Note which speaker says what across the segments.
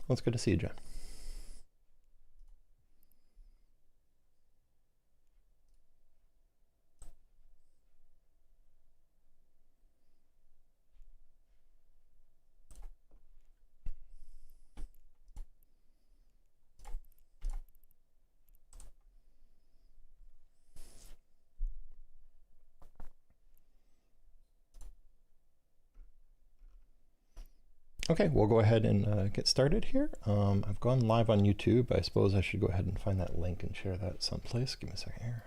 Speaker 1: Well, it's good to see you, John. Okay, we'll go ahead and get started here. I've gone live on YouTube. I suppose I should go ahead and find that link and share that someplace. Give me a second here.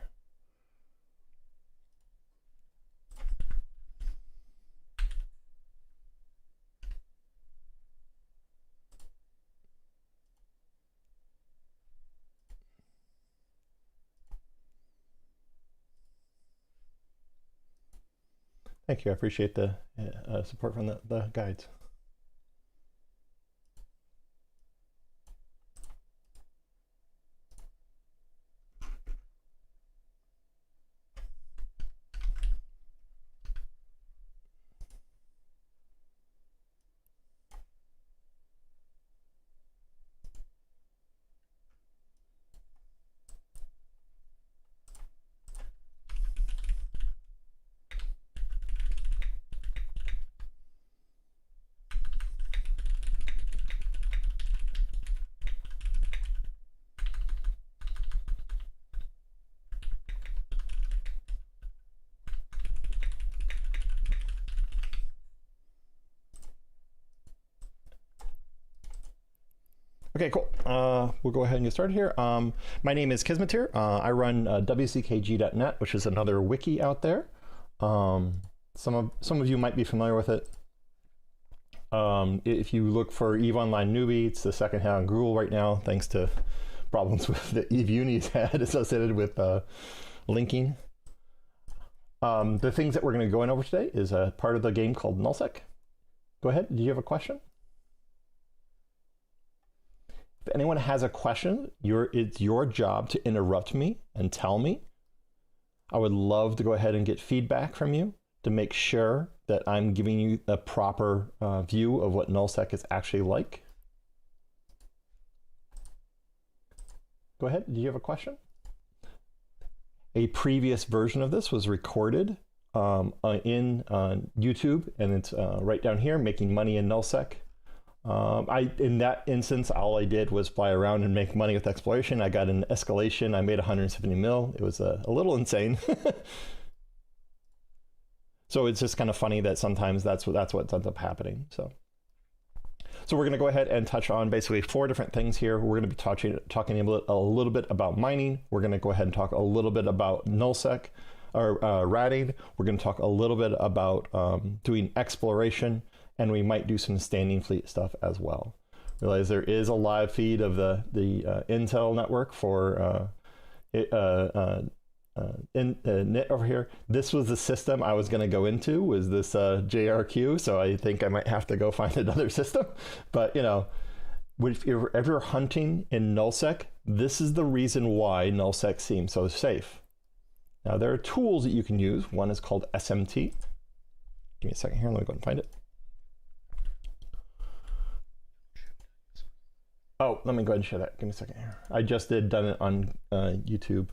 Speaker 1: Thank you. I appreciate the support from the guides. Okay, cool. We'll go ahead and get started here. My name is Kismet here. I run wckg.net, which is another wiki out there. Some of you might be familiar with it. If you look for EVE Online Newbie, it's the second hit on Google right now, thanks to problems with the EVE Uni's had associated with linking. The things that we're going to go in over today is a part of the game called nullsec. Go ahead. Do you have a question? If anyone has a question, it's your job to interrupt me and tell me. I would love to go ahead and get feedback from you to make sure that I'm giving you a proper view of what nullsec is actually like. Go ahead. Do you have a question? A previous version of this was recorded in YouTube, and it's right down here, Making Money in Nullsec. In that instance, all I did was fly around and make money with exploration. I got an escalation. I made 170 mil. It was a little insane. So it's just kind of funny that sometimes that's what ends up happening. So we're going to go ahead and touch on basically 4 different things here. We're going to be talking a little bit about mining. We're going to go ahead and talk a little bit about nullsec or ratting. We're going to talk a little bit about doing exploration. And we might do some standing fleet stuff as well. Realize there is a live feed of the Intel network for NIT over here. This was the system I was going to go into, was this JRQ, so I think I might have to go find another system. But you know, if you're ever hunting in nullsec, this is the reason why nullsec seems so safe. Now there are tools that you can use. One is called SMT. Give me a second here, let me go and find it. Oh, let me go ahead and share that. Give me a second here. I just done it on YouTube.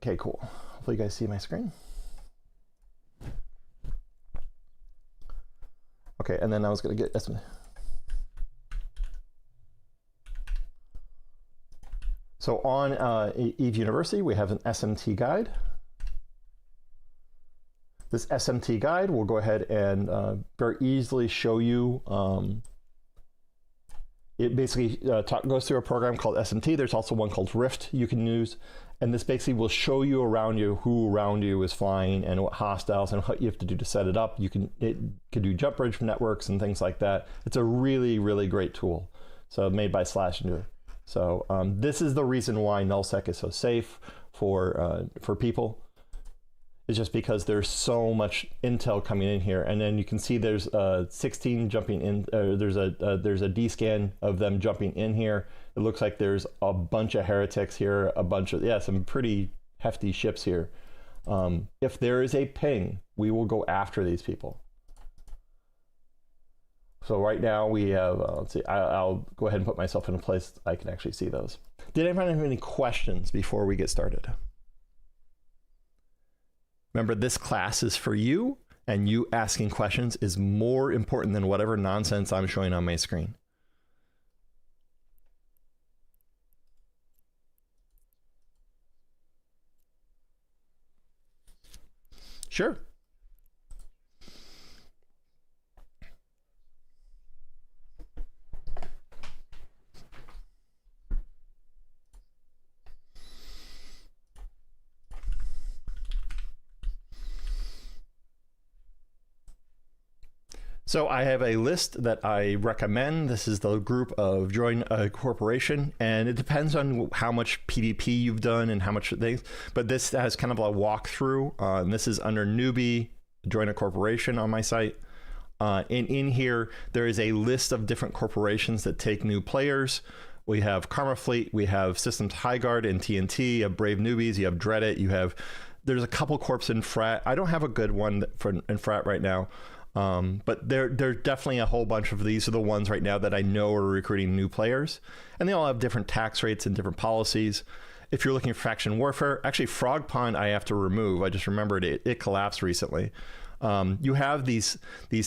Speaker 1: Okay, cool. Hopefully you guys see my screen. Okay, and then I was going to get this one. So on EVE University, we have an SMT guide. This SMT guide will go ahead and very easily show you, it basically goes through a program called SMT. There's also one called Rift you can use. And this basically will show you around you who around you is flying and what hostiles and what you have to do to set it up. It can do jump bridge networks and things like that. It's a really, really great tool. So made by Slasher. So this is the reason why nullsec is so safe for people. It's just because there's so much intel coming in here, and then you can see there's 16 jumping in. There's a D-scan of them jumping in here. It looks like there's a bunch of heretics here, a bunch of some pretty hefty ships here. If there is a ping, we will go after these people. So right now we have, let's see, I'll go ahead and put myself in a place I can actually see those. Did anyone have any questions before we get started? Remember, this class is for you, and you asking questions is more important than whatever nonsense I'm showing on my screen. Sure. So I have a list that I recommend. This is the group of join a corporation, and it depends on how much PvP you've done and how much things, but this has kind of a walkthrough. And this is under newbie, join a corporation on my site. And in here, there is a list of different corporations that take new players. We have Karma Fleet, we have Systems Highguard and TNT, you have Brave Newbies, you have Dreadit, there's a couple corps in Frat. I don't have a good one in Frat right now. But there's definitely a whole bunch of these are the ones right now that I know are recruiting new players, and they all have different tax rates and different policies. If you're looking for faction warfare, actually Frog Pond I have to remove. I just remembered it collapsed recently. You have these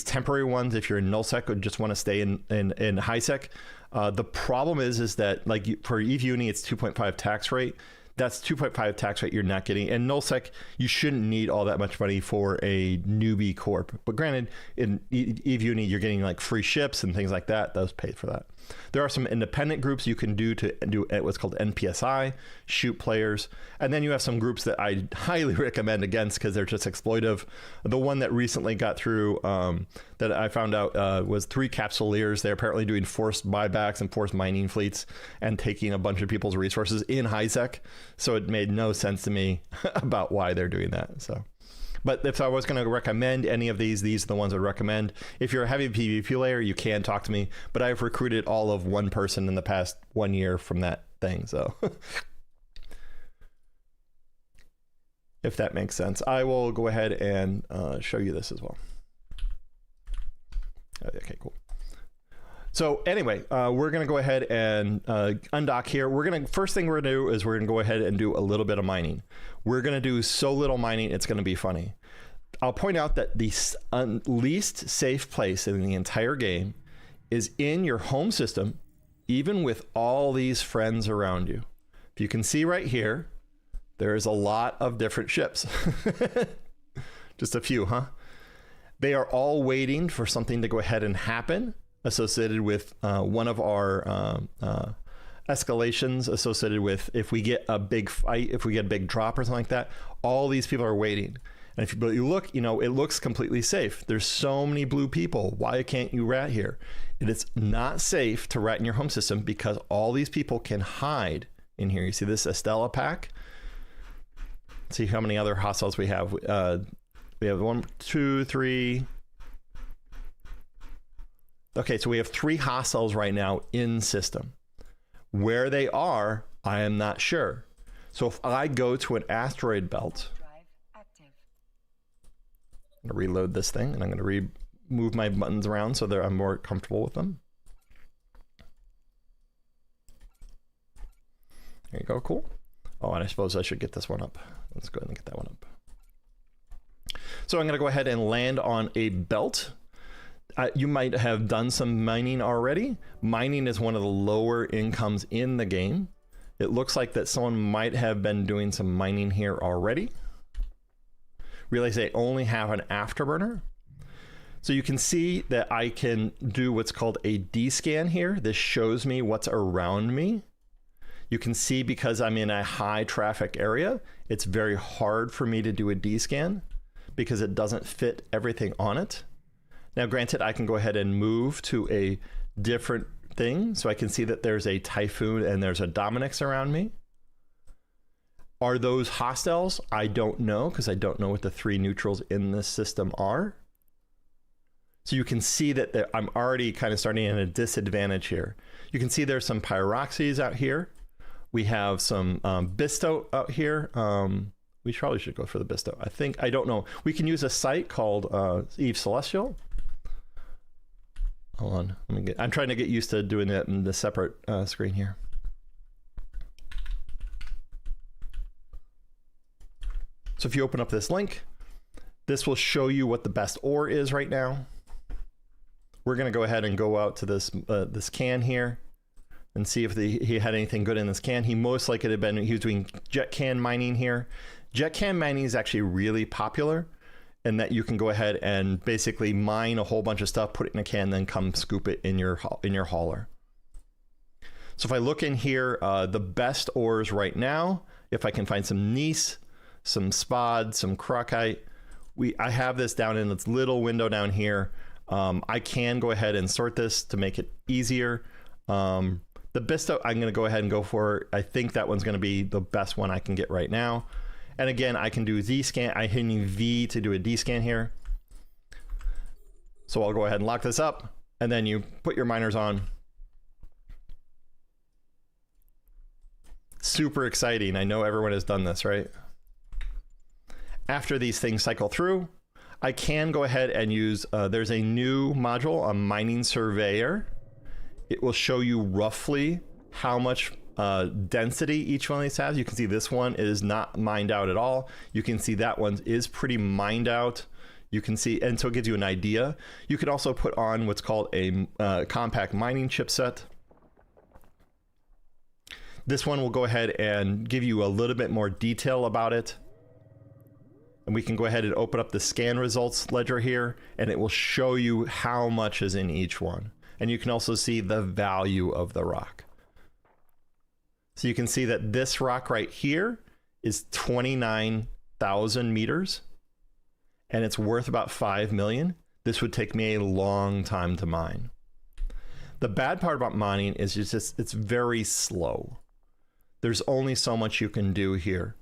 Speaker 1: temporary ones if you're in nullsec or just want to stay in highsec. The problem is that like for EVE Uni it's 2.5 tax rate. That's 2.5 tax rate you're not getting. And nullsec, you shouldn't need all that much money for a newbie corp. But granted, in EVE Uni, you're getting like free ships and things like that. Those pay for that. There are some independent groups you can do to do what's called NPSI, shoot players. And then you have some groups that I highly recommend against because they're just exploitive. The one that recently got through that I found out was 3 Capsuleers. They're apparently doing forced buybacks and forced mining fleets and taking a bunch of people's resources in highsec. So it made no sense to me about why they're doing that. So. But if I was going to recommend any of these are the ones I'd recommend. If you're a heavy PvP player, you can talk to me. But I've recruited all of one person in the past 1 year from that thing. So if that makes sense, I will go ahead and show you this as well. Okay, cool. So anyway, we're going to go ahead and undock here. First thing we're going to do is we're going to go ahead and do a little bit of mining. We're going to do so little mining, it's going to be funny. I'll point out that the least safe place in the entire game is in your home system, even with all these friends around you. If you can see right here, there's a lot of different ships. Just a few, huh? They are all waiting for something to go ahead and happen associated with one of our escalations associated with if we get a big fight, if we get a big drop or something like that, all these people are waiting. And if you look, it looks completely safe. There's so many blue people. Why can't you rat here? It is not safe to rat in your home system because all these people can hide in here. You see this Estella pack? Let's see how many other hostiles we have. We have 1, 2, 3. Okay, so we have 3 hostiles right now in system. Where they are, I am not sure. So if I go to an asteroid belt, I'm going to reload this thing, and I'm going to move my buttons around so that I'm more comfortable with them. There you go, cool. Oh, and I suppose I should get this one up. Let's go ahead and get that one up. So I'm going to go ahead and land on a belt. You might have done some mining already. Mining is one of the lower incomes in the game. It looks like that someone might have been doing some mining here already. Realize they only have an afterburner. So you can see that I can do what's called a D-scan here. This shows me what's around me. You can see because I'm in a high traffic area, it's very hard for me to do a D-scan because it doesn't fit everything on it. Now, granted, I can go ahead and move to a different thing. So I can see that there's a Typhoon and there's a Dominix around me. Are those hostiles? I don't know because I don't know what the 3 neutrals in this system are. So you can see that I'm already kind of starting in a disadvantage here. You can see there's some Pyroxes out here. We have some Bisto out here. We probably should go for the Bisto. I don't know. We can use a site called Eve Celestial. Hold on. I'm trying to get used to doing it in the separate screen here. So if you open up this link, this will show you what the best ore is right now. We're going to go ahead and go out to this this can here and see if he had anything good in this can. He most likely had been, he was doing jet can mining here. Jet can mining is actually really popular in that you can go ahead and basically mine a whole bunch of stuff, put it in a can, then come scoop it in your hauler. So if I look in here, the best ores right now, if I can find some gneiss, some spod, some crocite, I have this down in this little window down here. I can go ahead and sort this to make it easier. The Bista, I'm going to go ahead and go for, I think that one's going to be the best one I can get right now. And again, I can do Z-scan. I hit V to do a D-scan here. So I'll go ahead and lock this up, and then you put your miners on. Super exciting. I know everyone has done this, right? After these things cycle through, I can go ahead and use, there's a new module, a mining surveyor. It will show you roughly how much density each one of these has. You can see this one is not mined out at all. You can see that one is pretty mined out. You can see, and so it gives you an idea. You can also put on what's called a compact mining chipset. This one will go ahead and give you a little bit more detail about it. And we can go ahead and open up the scan results ledger here, and it will show you how much is in each one. And you can also see the value of the rock. So you can see that this rock right here is 29,000 meters, and it's worth about 5 million. This would take me a long time to mine. The bad part about mining is it's very slow. There's only so much you can do here.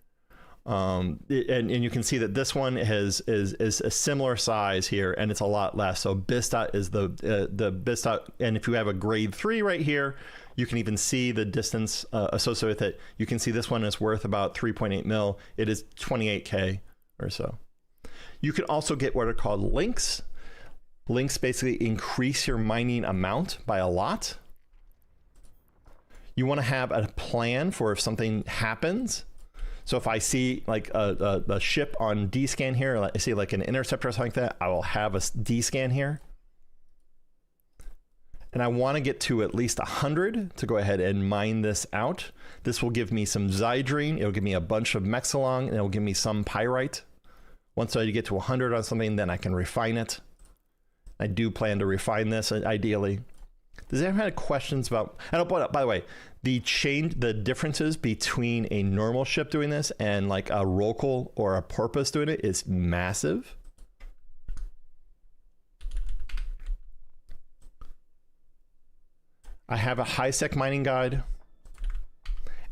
Speaker 1: And you can see that this one is a similar size here, and it's a lot less. So Bista is the Bista, and if you have a grade 3 right here, you can even see the distance associated with it. You can see this one is worth about 3.8 mil. It is 28K or so. You can also get what are called links. Links basically increase your mining amount by a lot. You want to have a plan for if something happens. So if I see like a ship on D-scan here, I see like an interceptor or something like that, I will have a D-scan here. And I want to get to at least 100 to go ahead and mine this out. This will give me some Zydrine, it'll give me a bunch of Mexilong, and it'll give me some Pyrite. Once I get to 100 on something, then I can refine it. I do plan to refine this ideally. Does anyone have questions about, and by the way, the differences between a normal ship doing this and like a Rocal or a Porpoise doing it is massive. I have a high-sec mining guide,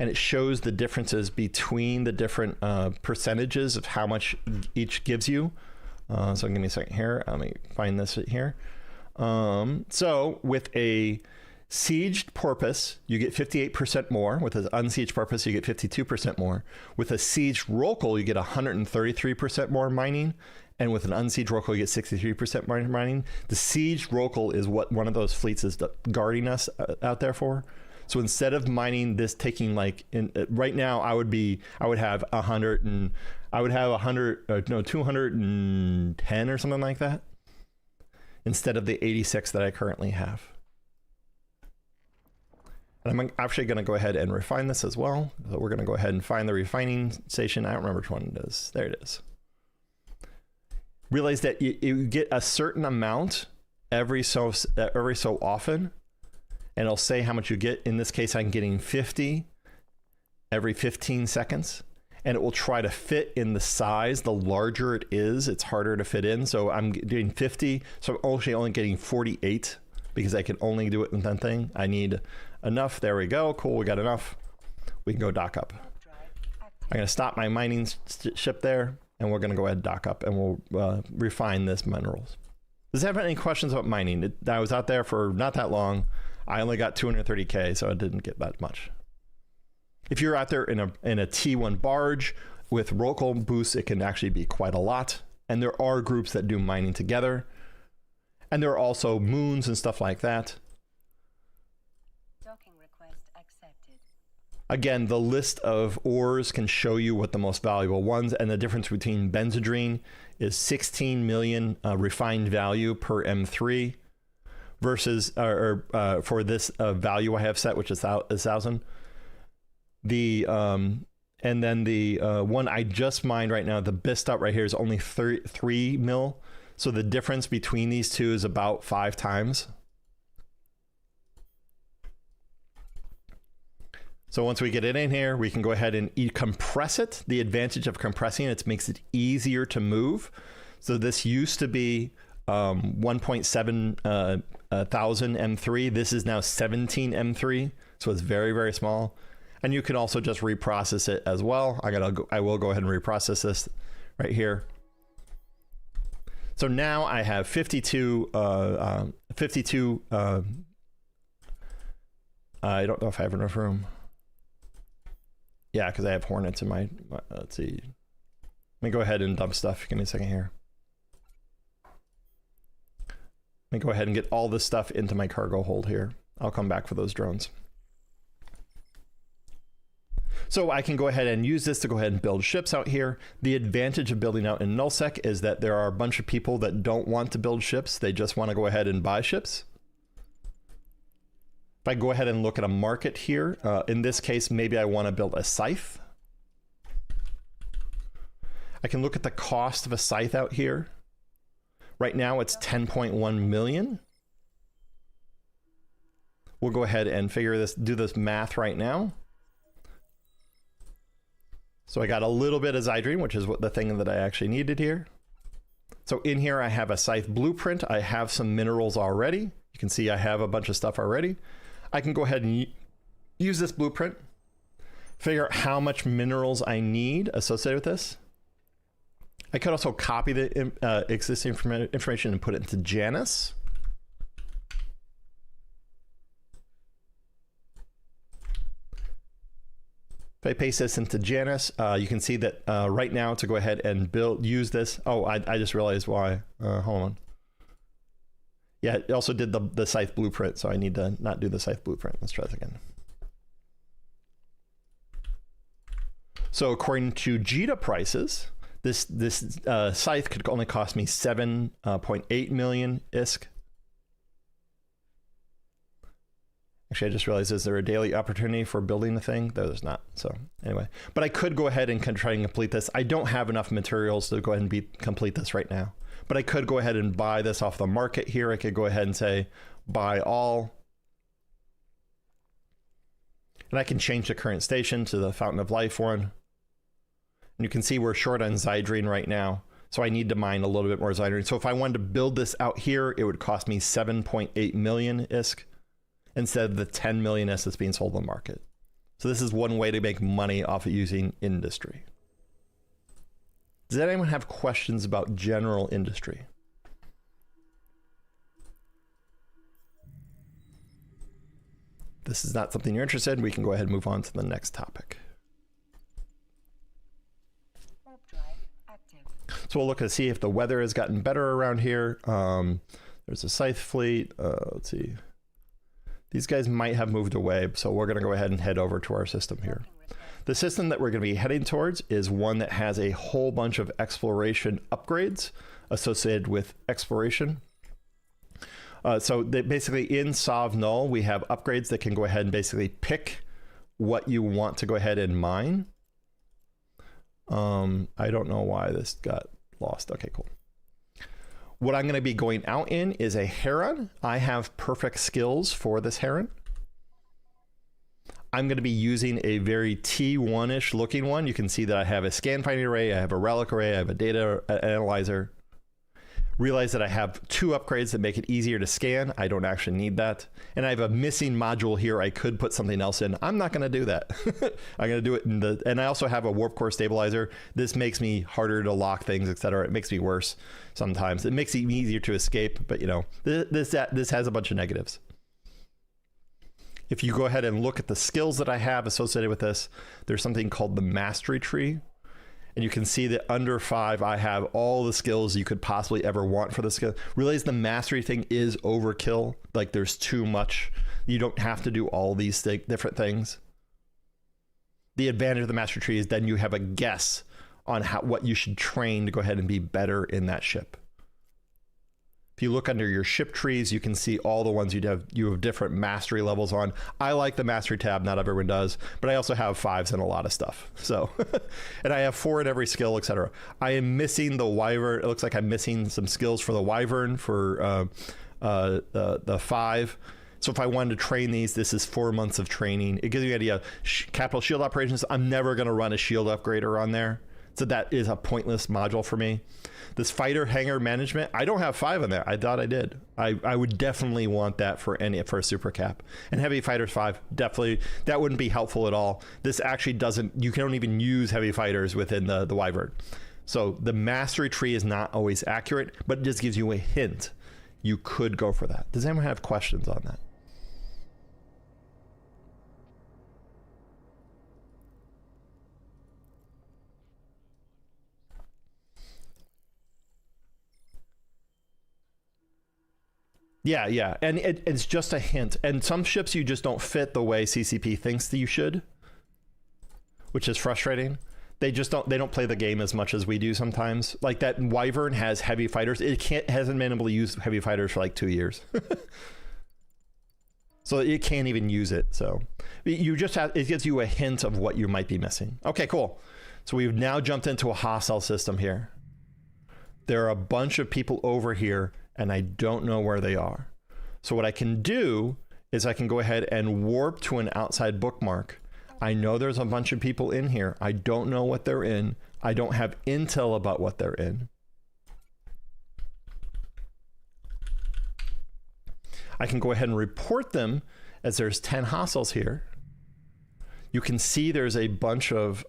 Speaker 1: and it shows the differences between the different percentages of how much each gives you. So give me a second here. Let me find this here. So with a sieged Porpoise, you get 58% more. With an unsieged Porpoise, you get 52% more. With a sieged Rocal, you get 133% more mining. And with an unsieged Rocal, you get 63% mining. The sieged Rocal is what one of those fleets is guarding us out there for. So instead of mining this, taking like right now, I would have 210 or something like that, instead of the 86 that I currently have. And I'm actually going to go ahead and refine this as well. So we're going to go ahead and find the refining station. I don't remember which one it is. There it is. Realize that you get a certain amount every so often, and it'll say how much you get. In this case, I'm getting 50 every 15 seconds, and it will try to fit in the size. The larger it is, it's harder to fit in. So I'm doing 50, so I'm actually only getting 48 because I can only do it in one thing. I need enough. There we go. Cool, we got enough. We can go dock up. I'm going to stop my mining ship there, and we're going to go ahead and dock up, and we'll refine this minerals. Does anyone have any questions about mining? I was out there for not that long. I only got 230K, so I didn't get that much. If you're out there in a T1 barge with Rocal boosts, it can actually be quite a lot. And there are groups that do mining together. And there are also moons and stuff like that.
Speaker 2: Docking request accepted.
Speaker 1: Again, the list of ores can show you what the most valuable ones, and the difference between benzodrine is 16 million refined value per M3 versus, for this value I have set, which is 1,000. And then the one I just mined right now, the Bistot right here, is only 3 mil. So the difference between these two is about 5 times. So once we get it in here, we can go ahead and compress it. The advantage of compressing it makes it easier to move. So this used to be 1.7 thousand M3. This is now 17 M3. So it's very, very small. And you can also just reprocess it as well. I will go ahead and reprocess this right here. So now I have 52. I don't know if I have enough room. Yeah, because I have hornets in my, let's see. Let me go ahead and dump stuff. Give me a second here. Let me go ahead and get all this stuff into my cargo hold here. I'll come back for those drones. So I can go ahead and use this to go ahead and build ships out here. The advantage of building out in nullsec is that there are a bunch of people that don't want to build ships. They just want to go ahead and buy ships. If I go ahead and look at a market here, in this case, maybe I want to build a scythe. I can look at the cost of a scythe out here. Right now it's 10.1 million. We'll go ahead and do this math right now. So I got a little bit of Zydrine, which is the thing that I actually needed here. So in here I have a scythe blueprint. I have some minerals already. You can see I have a bunch of stuff already. I can go ahead and use this blueprint, figure out how much minerals I need associated with this. I could also copy the existing information and put it into Janus. If I paste this into Janus, you can see that right now to go ahead and use this. Oh, I just realized why. Hold on. Yeah, it also did the scythe blueprint, so I need to not do the scythe blueprint. Let's try this again. So according to JITA prices, this scythe could only cost me 7.8 million ISK. Actually, I just realized, is there a daily opportunity for building a thing? No, there's not. So anyway, but I could go ahead and try and complete this. I don't have enough materials to go ahead and complete this right now, but I could go ahead and buy this off the market here. I could go ahead and say, buy all. And I can change the current station to the Fountain of Life one. And you can see we're short on Zydrine right now. So I need to mine a little bit more Zydrine. So if I wanted to build this out here, it would cost me 7.8 million ISK. Instead of the 10 million S that's being sold on the market. So this is one way to make money off of using industry. Does anyone have questions about general industry? If this is not something you're interested in, we can go ahead and move on to the next topic.
Speaker 2: Warp drive active.
Speaker 1: So we'll look to see if the weather has gotten better around here. There's a scythe fleet. Let's see. These guys might have moved away, so we're going to go ahead and head over to our system here. The system that we're going to be heading towards is one that has a whole bunch of exploration upgrades associated with exploration. So basically in Sov Null, we have upgrades that can go ahead and basically pick what you want to go ahead and mine. I don't know why this got lost. Okay, cool. What I'm going to be going out in is a heron. I have perfect skills for this heron. I'm going to be using a very T1-ish looking one. You can see that I have a scan finding array, I have a relic array, I have a data analyzer. Realize that I have 2 upgrades that make it easier to scan. I don't actually need that. And I have a missing module here. I could put something else in. I'm not going to do that. I'm going to do it in the, and I also have a warp core stabilizer. This makes me harder to lock things, etc. It makes me worse sometimes. It makes it easier to escape, but you know, this has a bunch of negatives. If you go ahead and look at the skills that I have associated with this, there's something called the mastery tree. And you can see that under 5, I have all the skills you could possibly ever want for the skill. Realize the mastery thing is overkill. Like there's too much. You don't have to do all these different things. The advantage of the mastery tree is then you have a guess on what you should train to go ahead and be better in that ship. If you look under your ship trees, you can see all the ones you have different mastery levels on. I like the mastery tab, not everyone does, but I also have 5s in a lot of stuff. So, and I have 4 in every skill, etc. I am missing the wyvern. It looks like I'm missing some skills for the wyvern for the 5. So if I wanted to train these, this is 4 months of training. It gives you an idea. Capital shield operations, I'm never going to run a shield upgrader on there. So that is a pointless module for me. This fighter hangar management, I don't have 5 in there. I thought I did. I would definitely want that for a super cap. And heavy fighters 5, definitely, that wouldn't be helpful at all. This actually doesn't, you don't even use heavy fighters within the wyvern. So the mastery tree is not always accurate, but it just gives you a hint. You could go for that. Does anyone have questions on that? Yeah, and it's just a hint. And some ships you just don't fit the way CCP thinks that you should, which is frustrating. They don't play the game as much as we do sometimes. Like that wyvern has heavy fighters. Hasn't been able to use heavy fighters for like 2 years. So it can't even use it. So you just it gives you a hint of what you might be missing. Okay, cool. So we've now jumped into a hostile system here. There are a bunch of people over here and I don't know where they are. So what I can do is I can go ahead and warp to an outside bookmark. I know there's a bunch of people in here. I don't know what they're in. I don't have intel about what they're in. I can go ahead and report them as there's 10 hostiles here. You can see there's a bunch of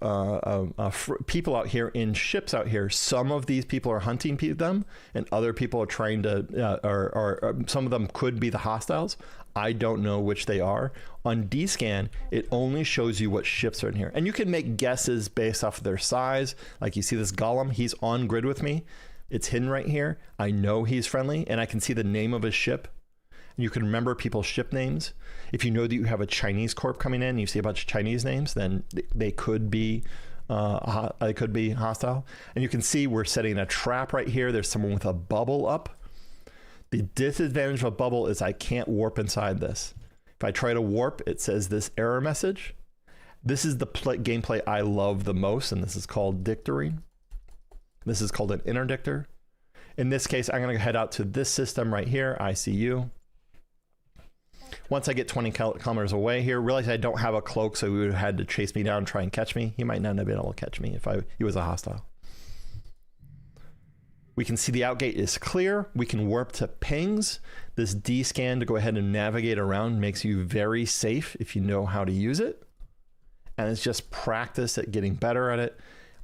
Speaker 1: people out here in ships out here. Some of these people are hunting them, and other people are trying to, or some of them could be the hostiles. I don't know which they are. On D-Scan, it only shows you what ships are in here. And you can make guesses based off of their size. Like you see this golem, he's on grid with me. It's hidden right here. I know he's friendly, and I can see the name of his ship. You can remember people's ship names. If you know that you have a Chinese corp coming in, you see a bunch of Chinese names, then they could be hostile. And you can see we're setting a trap right here. There's someone with a bubble up. The disadvantage of a bubble is I can't warp inside this. If I try to warp, it says this error message. This is the gameplay I love the most, and this is called dictoring. This is called an interdictor. In this case, I'm going to head out to this system right here, ICU. Once I get 20 kilometers away here, realize I don't have a cloak, so he would have had to chase me down and try and catch me. He might not have been able to catch me if he was a hostile. We can see the outgate is clear. We can warp to pings. This D-scan to go ahead and navigate around makes you very safe if you know how to use it. And it's just practice at getting better at it.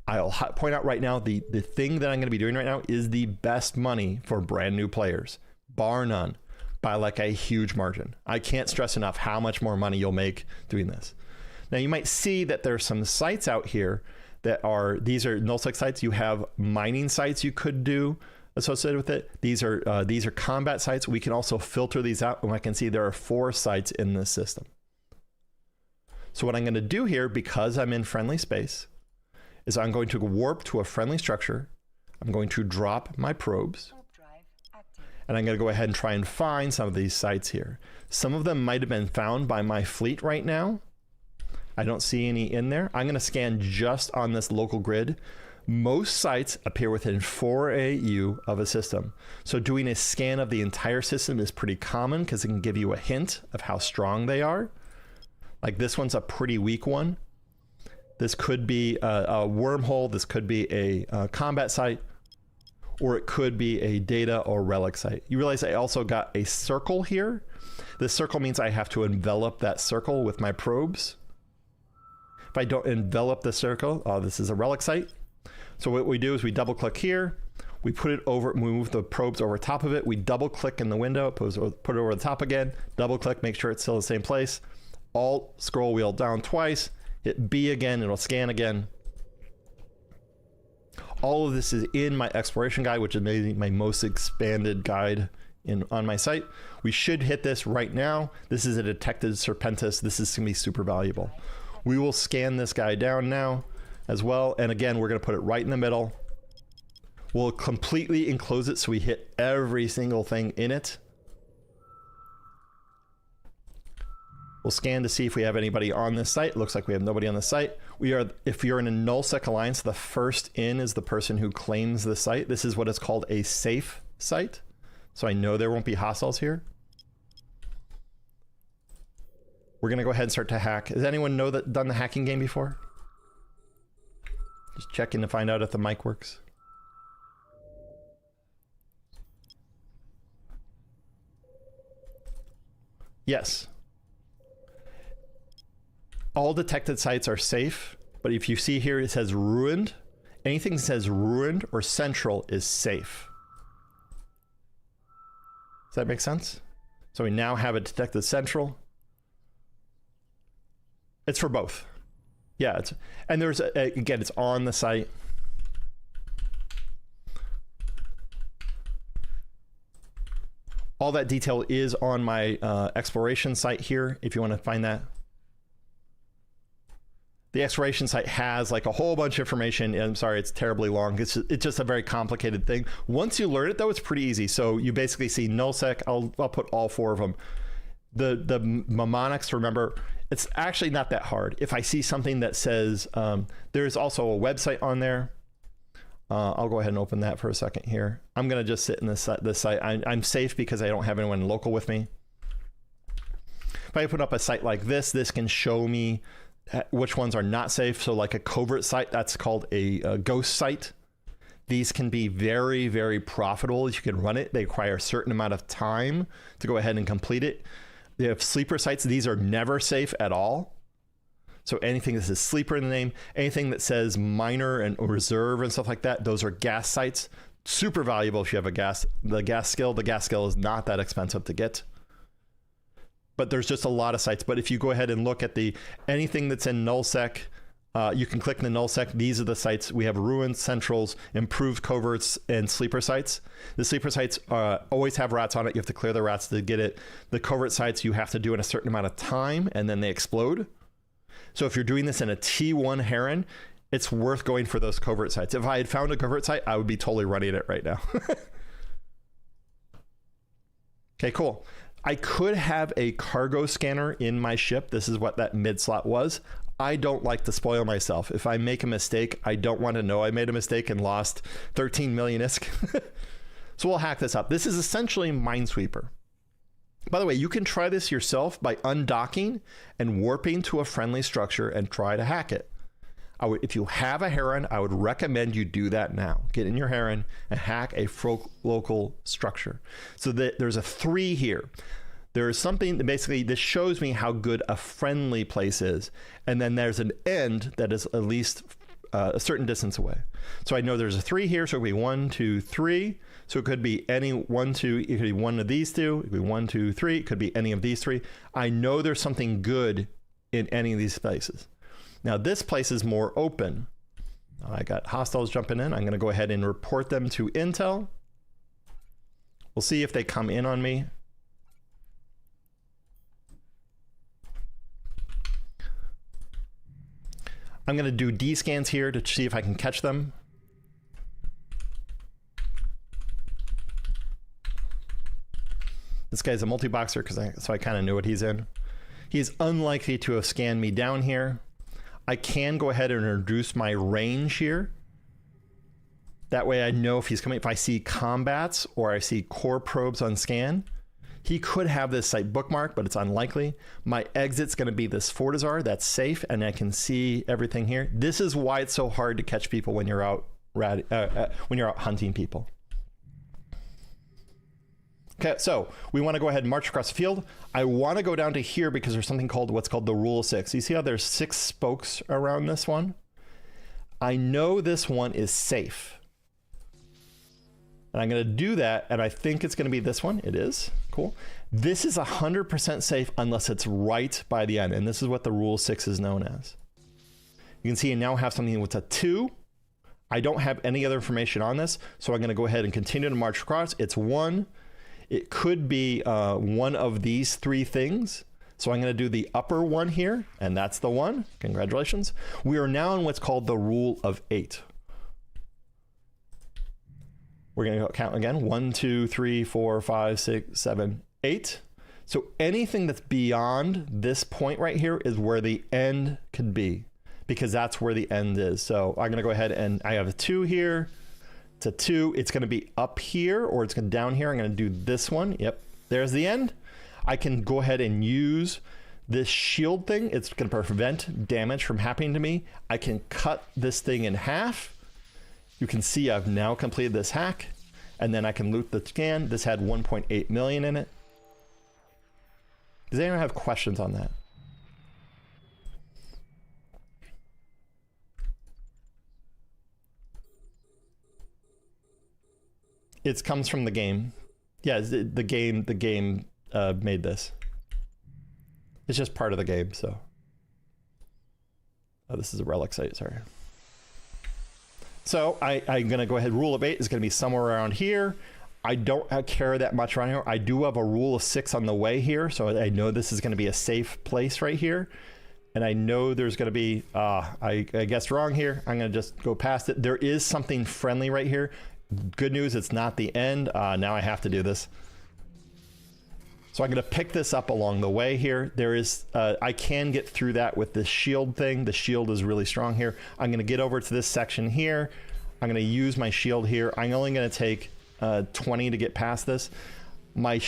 Speaker 1: I'll point out right now, the thing that I'm going to be doing right now is the best money for brand new players, bar none, by like a huge margin. I can't stress enough how much more money you'll make doing this. Now you might see that there's some sites out here that are, these are nullsec sites. You have mining sites you could do associated with it. These are combat sites. We can also filter these out, and I can see there are 4 sites in this system. So what I'm going to do here, because I'm in friendly space, is I'm going to warp to a friendly structure. I'm going to drop my probes, and I'm going to go ahead and try and find some of these sites here. Some of them might have been found by my fleet right now. I don't see any in there. I'm going to scan just on this local grid. Most sites appear within 4 AU of a system. So doing a scan of the entire system is pretty common because it can give you a hint of how strong they are. Like this one's a pretty weak one. This could be a wormhole. This could be a combat site, or it could be a data or relic site. You realize I also got a circle here. This circle means I have to envelop that circle with my probes. If I don't envelop the circle, this is a relic site. So what we do is we double click here, we put it over, move the probes over top of it, we double click in the window, put it over the top again, double click, make sure it's still in the same place. Alt, scroll wheel down twice, hit B again, it'll scan again. all of this is in my exploration guide, which is maybe my most expanded guide on my site. We should hit this right now. This is a detected serpentis. This is gonna be super valuable. We will scan this guy down now as well. And again, we're gonna put it right in the middle. We'll completely enclose it so we hit every single thing in it. We'll scan to see if we have anybody on this site. Looks like we have nobody on the site. If you're in a nullsec alliance, the first in is the person who claims the site. This is what is called a safe site. So I know there won't be hostiles here. We're gonna go ahead and start to hack. Does anyone know that done the hacking game before? Just checking to find out if the mic works. Yes. All detected sites are safe, but if you see here, it says ruined. Anything that says ruined or central is safe. Does that make sense? So we now have a detected central. It's for both. Yeah, and there's, again, it's on the site. All that detail is on my exploration site here, if you want to find that. The exploration site has like a whole bunch of information. And I'm sorry, it's terribly long. It's just a very complicated thing. Once you learn it, though, it's pretty easy. So you basically see nullsec. I'll put all 4 of them. The mnemonics, remember, it's actually not that hard. If I see something that says, there's also a website on there. I'll go ahead and open that for a second here. I'm going to just sit in this site. I'm safe because I don't have anyone local with me. If I put up a site like this, this can show me which ones are not safe. So like a covert site, that's called a ghost site. These can be very, very profitable. You can run it. They require a certain amount of time to go ahead and complete it. They have sleeper sites. These are never safe at all. So anything that says sleeper in the name, anything that says minor and reserve and stuff like that, those are gas sites. Super valuable if you have the gas skill. The gas skill is not that expensive to get. But there's just a lot of sites. But if you go ahead and look at anything that's in nullsec, you can click the nullsec. These are the sites. We have ruins, centrals, improved coverts, and sleeper sites. The sleeper sites always have rats on it. You have to clear the rats to get it. The covert sites you have to do in a certain amount of time, and then they explode. So if you're doing this in a T1 Heron, it's worth going for those covert sites. If I had found a covert site, I would be totally running it right now. Okay, cool. I could have a cargo scanner in my ship. This is what that mid slot was. I don't like to spoil myself. If I make a mistake, I don't want to know I made a mistake and lost 13 million ISK. So we'll hack this up. This is essentially Minesweeper. By the way, you can try this yourself by undocking and warping to a friendly structure and try to hack it. If you have a Heron, I would recommend you do that now. Get in your Heron and hack a local structure. So that there's a 3 here. There is something that basically, this shows me how good a friendly place is. And then there's an end that is at least a certain distance away. So I know there's a 3 here, so it could be 1, 2, 3. So it could be any 1, 2, it could be one of these 2, it could be 1, 2, 3, it could be any of these 3. I know there's something good in any of these places. Now this place is more open. I got hostiles jumping in. I'm going to go ahead and report them to Intel. We'll see if they come in on me. I'm going to do D-scans here to see if I can catch them. This guy's a multi-boxer so I kind of knew what he's in. He's unlikely to have scanned me down here. I can go ahead and introduce my range here. That way I know if he's coming. If I see combats or I see core probes on scan, he could have this site bookmarked, but it's unlikely. My exit's going to be this Fortizar. That's safe, and I can see everything here. This is why it's so hard to catch people when you're out hunting people. Okay, so we want to go ahead and march across the field. I want to go down to here because there's something called what's called the rule of 6. You see how there's 6 spokes around this one? I know this one is safe. And I'm going to do that, and I think it's going to be this one. It is. Cool. This is 100% safe unless it's right by the end, and this is what the rule 6 is known as. You can see I now have something with a 2, I don't have any other information on this, so I'm going to go ahead and continue to march across. It's 1. It could be one of these 3 things. So I'm going to do the upper one here, and that's the one. Congratulations. We are now in what's called the rule of 8. We're going to count again. 1, 2, 3, 4, 5, 6, 7, 8. So anything that's beyond this point right here is where the end could be, because that's where the end is. So I'm going to go ahead and I have a 2 here. It's a 2. It's going to be up here, or it's going to down here. I'm going to do this one. Yep. There's the end. I can go ahead and use this shield thing. It's going to prevent damage from happening to me. I can cut this thing in half. You can see I've now completed this hack, and then I can loot the scan. This had 1.8 million in it. Does anyone have questions on that? It comes from the game. Yeah, the game made this. It's just part of the game, so. Oh, this is a relic site, sorry. So I'm gonna go ahead, rule of 8 is gonna be somewhere around here. I don't care that much around here. I do have a rule of 6 on the way here, so I know this is gonna be a safe place right here. And I know there's gonna be, I guessed wrong here. I'm gonna just go past it. There is something friendly right here. Good news, it's not the end. Now I have to do this. So I'm going to pick this up along the way here. There is, I can get through that with this shield thing. The shield is really strong here. I'm going to get over to this section here. I'm going to use my shield here. I'm only going to take 20 to get past this. My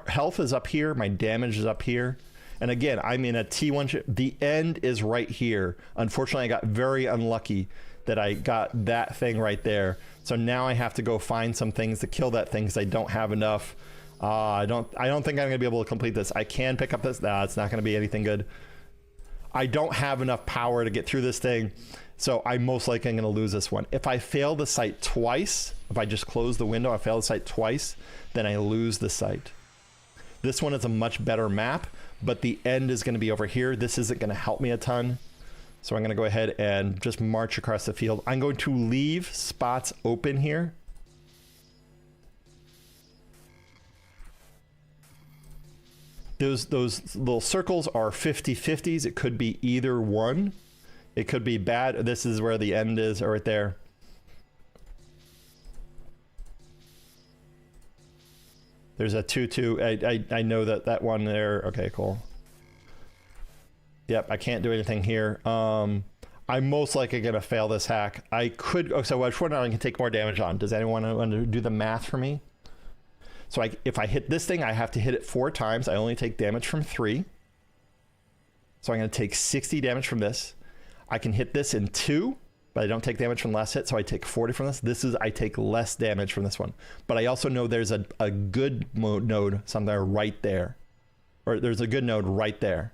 Speaker 1: health is up here. My damage is up here. And again, I'm in a T1 ship. The end is right here. Unfortunately, I got very unlucky that I got that thing right there. So now I have to go find some things to kill that thing because I don't have enough. I don't think I'm gonna be able to complete this. I can pick up this. Nah, it's not gonna be anything good. I don't have enough power to get through this thing, so I'm most likely gonna lose this one. If I fail the site twice, if I just close the window, I fail the site twice, then I lose the site. This one is a much better map, but the end is gonna be over here. This isn't gonna help me a ton. So I'm gonna go ahead and just march across the field. I'm going to leave spots open here. Those little circles are 50-50s. It could be either one. It could be bad. This is where the end is, right there. There's a 2-2. I know that one there. Okay, cool. Yep, I can't do anything here. I'm most likely gonna fail this hack. I could. Oh, so which one I can take more damage on? Does anyone want to do the math for me? So if I hit this thing, I have to hit it 4 times. I only take damage from 3. So I'm going to take 60 damage from this. I can hit this in 2, but I don't take damage from the last hit, so I take 40 from this. I take less damage from this one. But I also know there's a good node somewhere right there. Or there's a good node right there.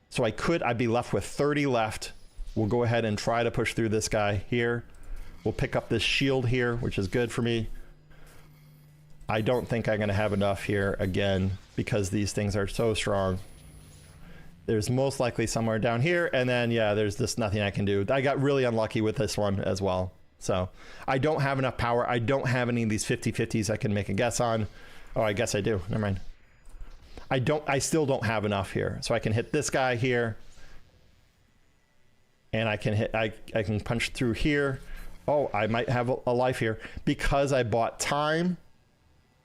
Speaker 1: So I'd be left with 30 left. We'll go ahead and try to push through this guy here. We'll pick up this shield here, which is good for me. I don't think I'm going to have enough here again because these things are so strong. There's most likely somewhere down here, and then yeah, there's just nothing I can do. I got really unlucky with this one as well. So I don't have enough power. I don't have any of these 50-50s I can make a guess on. Oh, I guess I do. Never mind. I still don't have enough here. So I can hit this guy here. And I can hit, I can punch through here. Oh, I might have a life here. Because I bought time,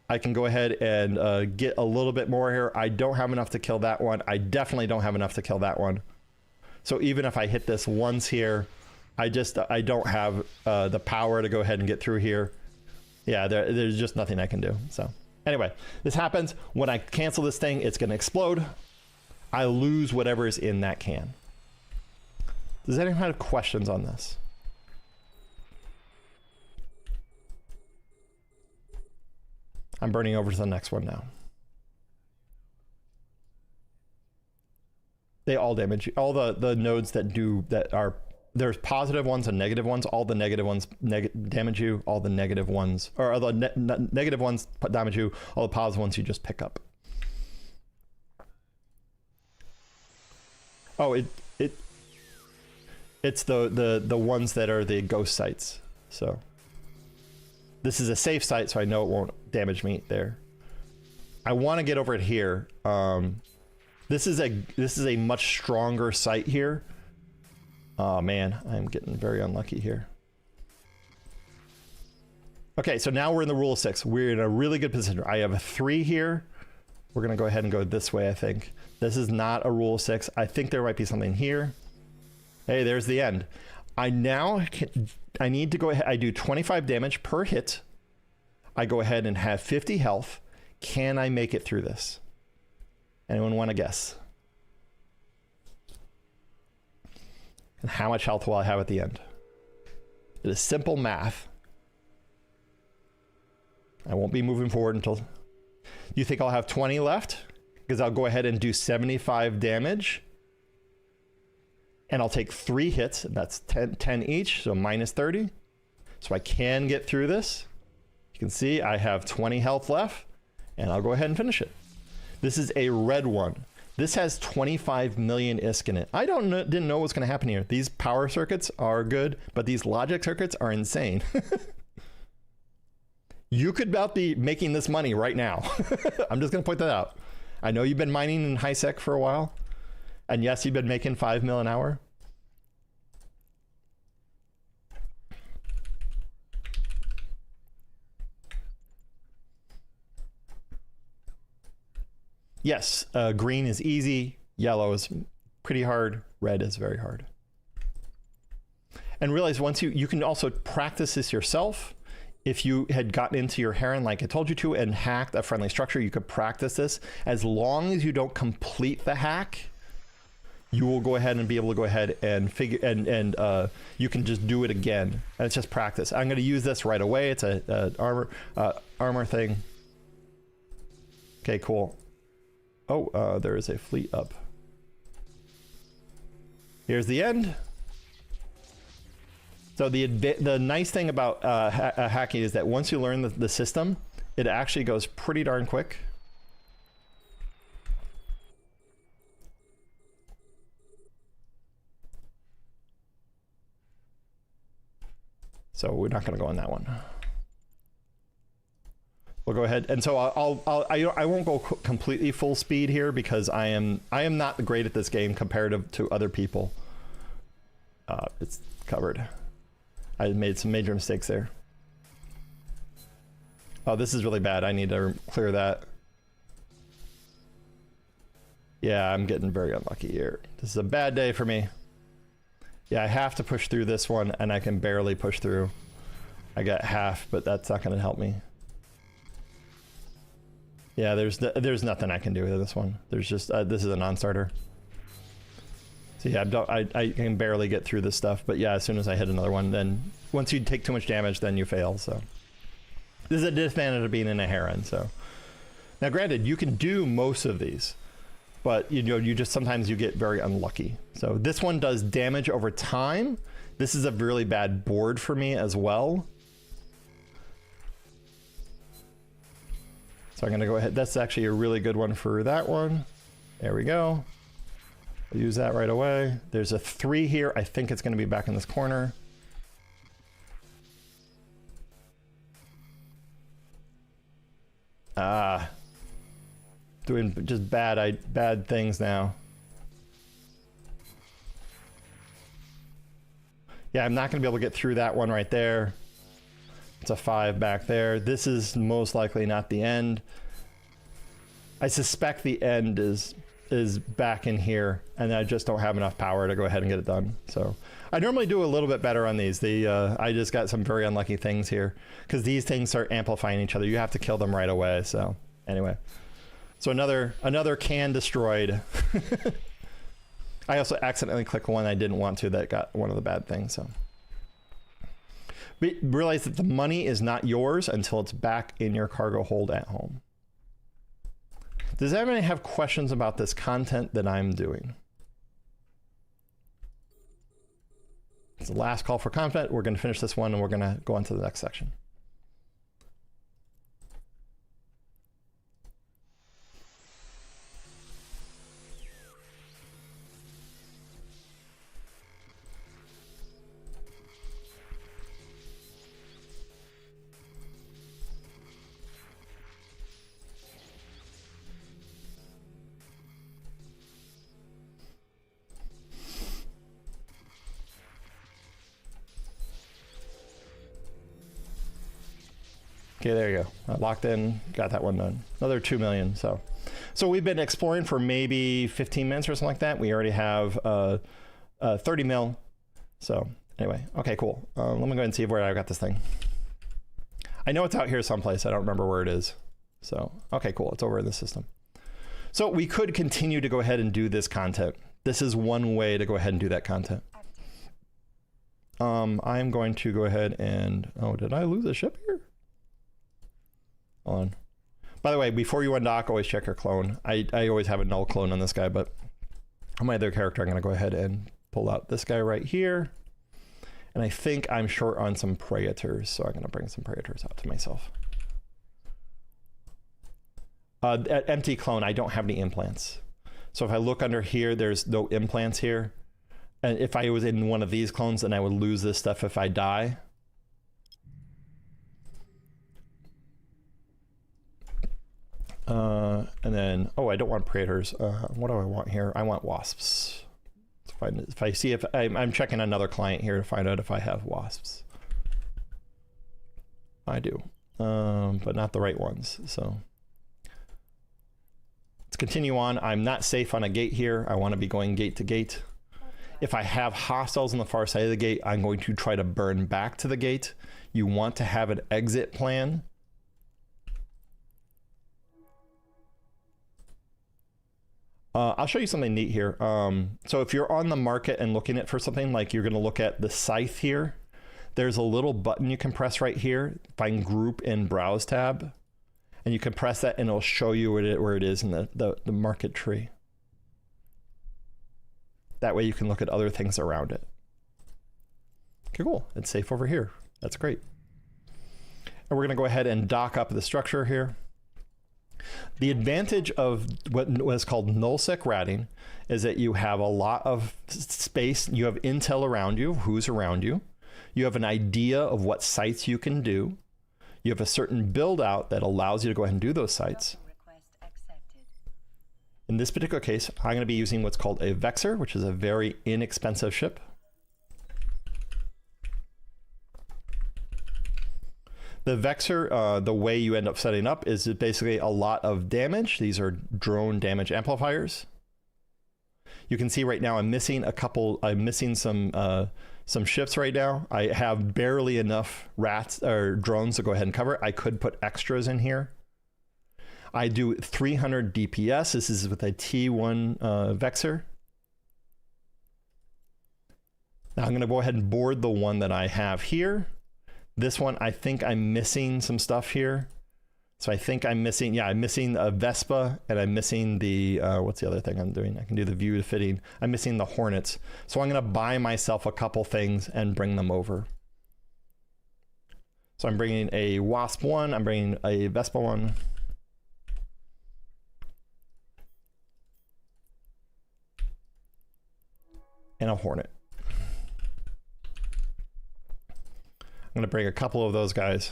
Speaker 1: I can go ahead and get a little bit more here. I don't have enough to kill that one. I definitely don't have enough to kill that one. So even if I hit this once here, I don't have the power to go ahead and get through here. Yeah, there's just nothing I can do. So anyway, this happens. When I cancel this thing, it's going to explode. I lose whatever is in that can. Does anyone have questions on this? I'm burning over to the next one now. They all damage you. All the nodes that are, there's positive ones and negative ones. All the negative ones damage you. All the negative ones, or the negative ones damage you. All the positive ones you just pick up. It's the ones that are the ghost sites. So this is a safe site, so I know it won't damage me there. I want to get over it here. This is a much stronger site here. Oh man, I'm getting very unlucky here. Okay, so now we're in the rule of 6. We're in a really good position. I have a 3 here. We're gonna go ahead and go this way, I think. This is not a rule of 6. I think there might be something here. Hey, there's the end. I need to go ahead. I do 25 damage per hit. I go ahead and have 50 health. Can I make it through this? Anyone want to guess? And how much health will I have at the end? It is simple math. I won't be moving forward until... You think I'll have 20 left? Because I'll go ahead and do 75 damage. And I'll take 3 hits, and that's 10 each, so minus 30. So I can get through this. You can see I have 20 health left, and I'll go ahead and finish it. This is a red one. This has 25 million ISK in it. I didn't know what was going to happen here. These power circuits are good, but these logic circuits are insane. You could about be making this money right now. I'm just going to point that out. I know you've been mining in high sec for a while. And yes, you've been making 5 mil an hour. Yes, green is easy, yellow is pretty hard, red is very hard. And realize once you can also practice this yourself. If you had gotten into your Heron like I told you to and hacked a friendly structure, you could practice this. As long as you don't complete the hack, you will go ahead and be able to go ahead and figure and you can just do it again. And it's just practice. I'm going to use this right away. It's a armor thing. Okay, cool. Oh, there is a fleet up. Here's the end. So the nice thing about hacking is that once you learn the system, it actually goes pretty darn quick. So we're not going to go on that one. We'll go ahead, and so I won't go completely full speed here because I am not great at this game comparative to other people. It's covered. I made some major mistakes there. Oh, this is really bad. I need to clear that. Yeah, I'm getting very unlucky here. This is a bad day for me. Yeah, I have to push through this one, and I can barely push through. I got half, but that's not going to help me. Yeah, there's nothing I can do with this one. There's just this is a non-starter. So yeah, I can barely get through this stuff. But yeah, as soon as I hit another one, then once you take too much damage, then you fail. So this is a disadvantage of being in a Heron. So now, granted, you can do most of these, but you just sometimes you get very unlucky. So this one does damage over time. This is a really bad board for me as well. So I'm going to go ahead. That's actually a really good one for that one. There we go. I'll use that right away. There's a 3 here. I think it's going to be back in this corner. Doing just bad things now. Yeah, I'm not going to be able to get through that one right there. It's a 5 back there. This is most likely not the end. I suspect the end is back in here, and I just don't have enough power to go ahead and get it done. So I normally do a little bit better on these. I just got some very unlucky things here because these things start amplifying each other. You have to kill them right away. So anyway, so another can destroyed. I also accidentally clicked one I didn't want to that got one of the bad things. So but realize that the money is not yours until it's back in your cargo hold at home. Does anybody have questions about this content that I'm doing? It's the last call for comment. We're going to finish this one and we're going to go on to the next section. Okay, there you go. Locked in, got that one done. Another 2 million. So we've been exploring for maybe 15 minutes or something like that. We already have 30 mil. So anyway, okay, cool. Let me go ahead and see where I got this thing. I know it's out here someplace. I don't remember where it is. So, okay, cool. It's over in the system. So we could continue to go ahead and do this content. This is one way to go ahead and do that content. I'm going to go ahead and, oh, did I lose a ship here? Hold on. By the way, before you undock, always check your clone. I always have a null clone on this guy, but on my other character, I'm going to go ahead and pull out this guy right here. And I think I'm short on some predators, so I'm going to bring some predators out to myself. At empty clone, I don't have any implants. So if I look under here, there's no implants here. And if I was in one of these clones, then I would lose this stuff if I die. And then, oh, I don't want predators. What do I want here? I want wasps. If I see if I'm checking another client here to find out if I have wasps. I do, but not the right ones. So let's continue on. I'm not safe on a gate here. I want to be going gate to gate. If I have hostiles on the far side of the gate, I'm going to try to burn back to the gate. You want to have an exit plan. I'll show you something neat here. So if you're on the market and looking at for something, like you're going to look at the scythe here, there's a little button you can press right here, find group in browse tab, and you can press that and it'll show you where it is in the market tree. That way you can look at other things around it. Okay, cool. It's safe over here. That's great. And we're going to go ahead and dock up the structure here. The advantage of what is called nullsec ratting is that you have a lot of space. You have intel around you, who's around you. You have an idea of what sites you can do. You have a certain build out that allows you to go ahead and do those sites. In this particular case, I'm going to be using what's called a Vexor, which is a very inexpensive ship. The Vexor, the way you end up setting up is basically a lot of damage. These are drone damage amplifiers. You can see right now I'm missing a couple, I'm missing some shifts right now. I have barely enough rats or drones to go ahead and cover. I could put extras in here. I do 300 DPS. This is with a T1 Vexor. Now I'm going to go ahead and board the one that I have here. This one, I think I'm missing some stuff here. So I think I'm missing, yeah, I'm missing a Vespa and I'm missing the, what's the other thing I'm doing? I can do the view fitting. I'm missing the Hornets. So I'm going to buy myself a couple things and bring them over. So I'm bringing a Wasp one, I'm bringing a Vespa one. And a Hornet. I'm going to bring a couple of those guys.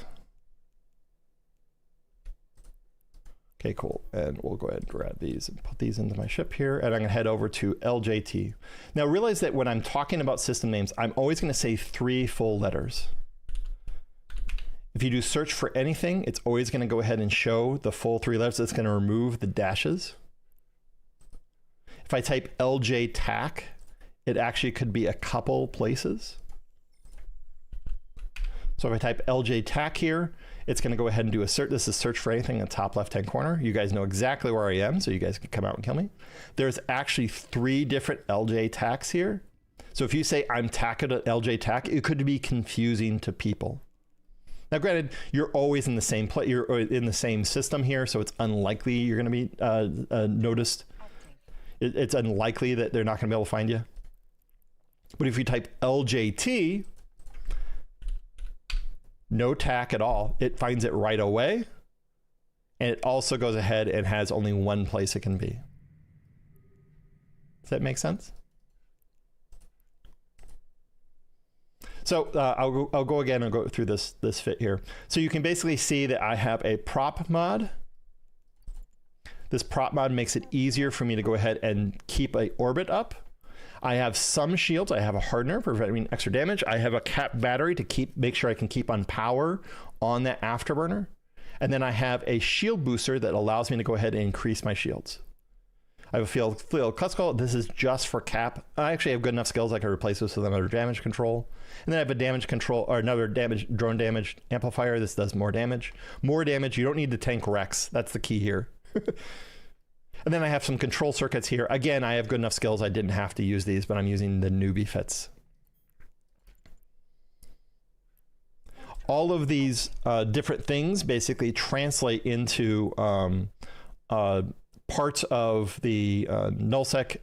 Speaker 1: Okay, cool. And we'll go ahead and grab these and put these into my ship here. And I'm going to head over to LJT. Now realize that when I'm talking about system names, I'm always going to say 3 full letters. If you do search for anything, it's always going to go ahead and show the full 3 letters. It's going to remove the dashes. If I type LJTAC, it actually could be a couple places. So if I type LJTAC here, it's going to go ahead and do a search. This is search for anything in the top left-hand corner. You guys know exactly where I am, so you guys can come out and kill me. There's actually 3 different LJTACs here. So if you say I'm tacked at LJTAC, it could be confusing to people. Now, granted, you're always in the same place. You're in the same system here, so it's unlikely you're going to be noticed. It's unlikely that they're not going to be able to find you. But if you type LJT, no tack at all, it finds it right away. And it also goes ahead and has only one place it can be. Does that make sense? So I'll go again and go through this fit here. So you can basically see that I have a prop mod. This prop mod makes it easier for me to go ahead and keep an orbit up. I have some shields. I have a hardener preventing extra damage. I have a cap battery to make sure I can keep on power on that afterburner. And then I have a shield booster that allows me to go ahead and increase my shields. I have a field classical. This is just for cap. I actually have good enough skills I can replace this with another damage control. And then I have a damage control, or another drone damage amplifier. This does more damage. More damage. You don't need to tank Rex. That's the key here. And then I have some control circuits here. Again, I have good enough skills. I didn't have to use these, but I'm using the newbie fits. All of these different things basically translate into parts of the nullsec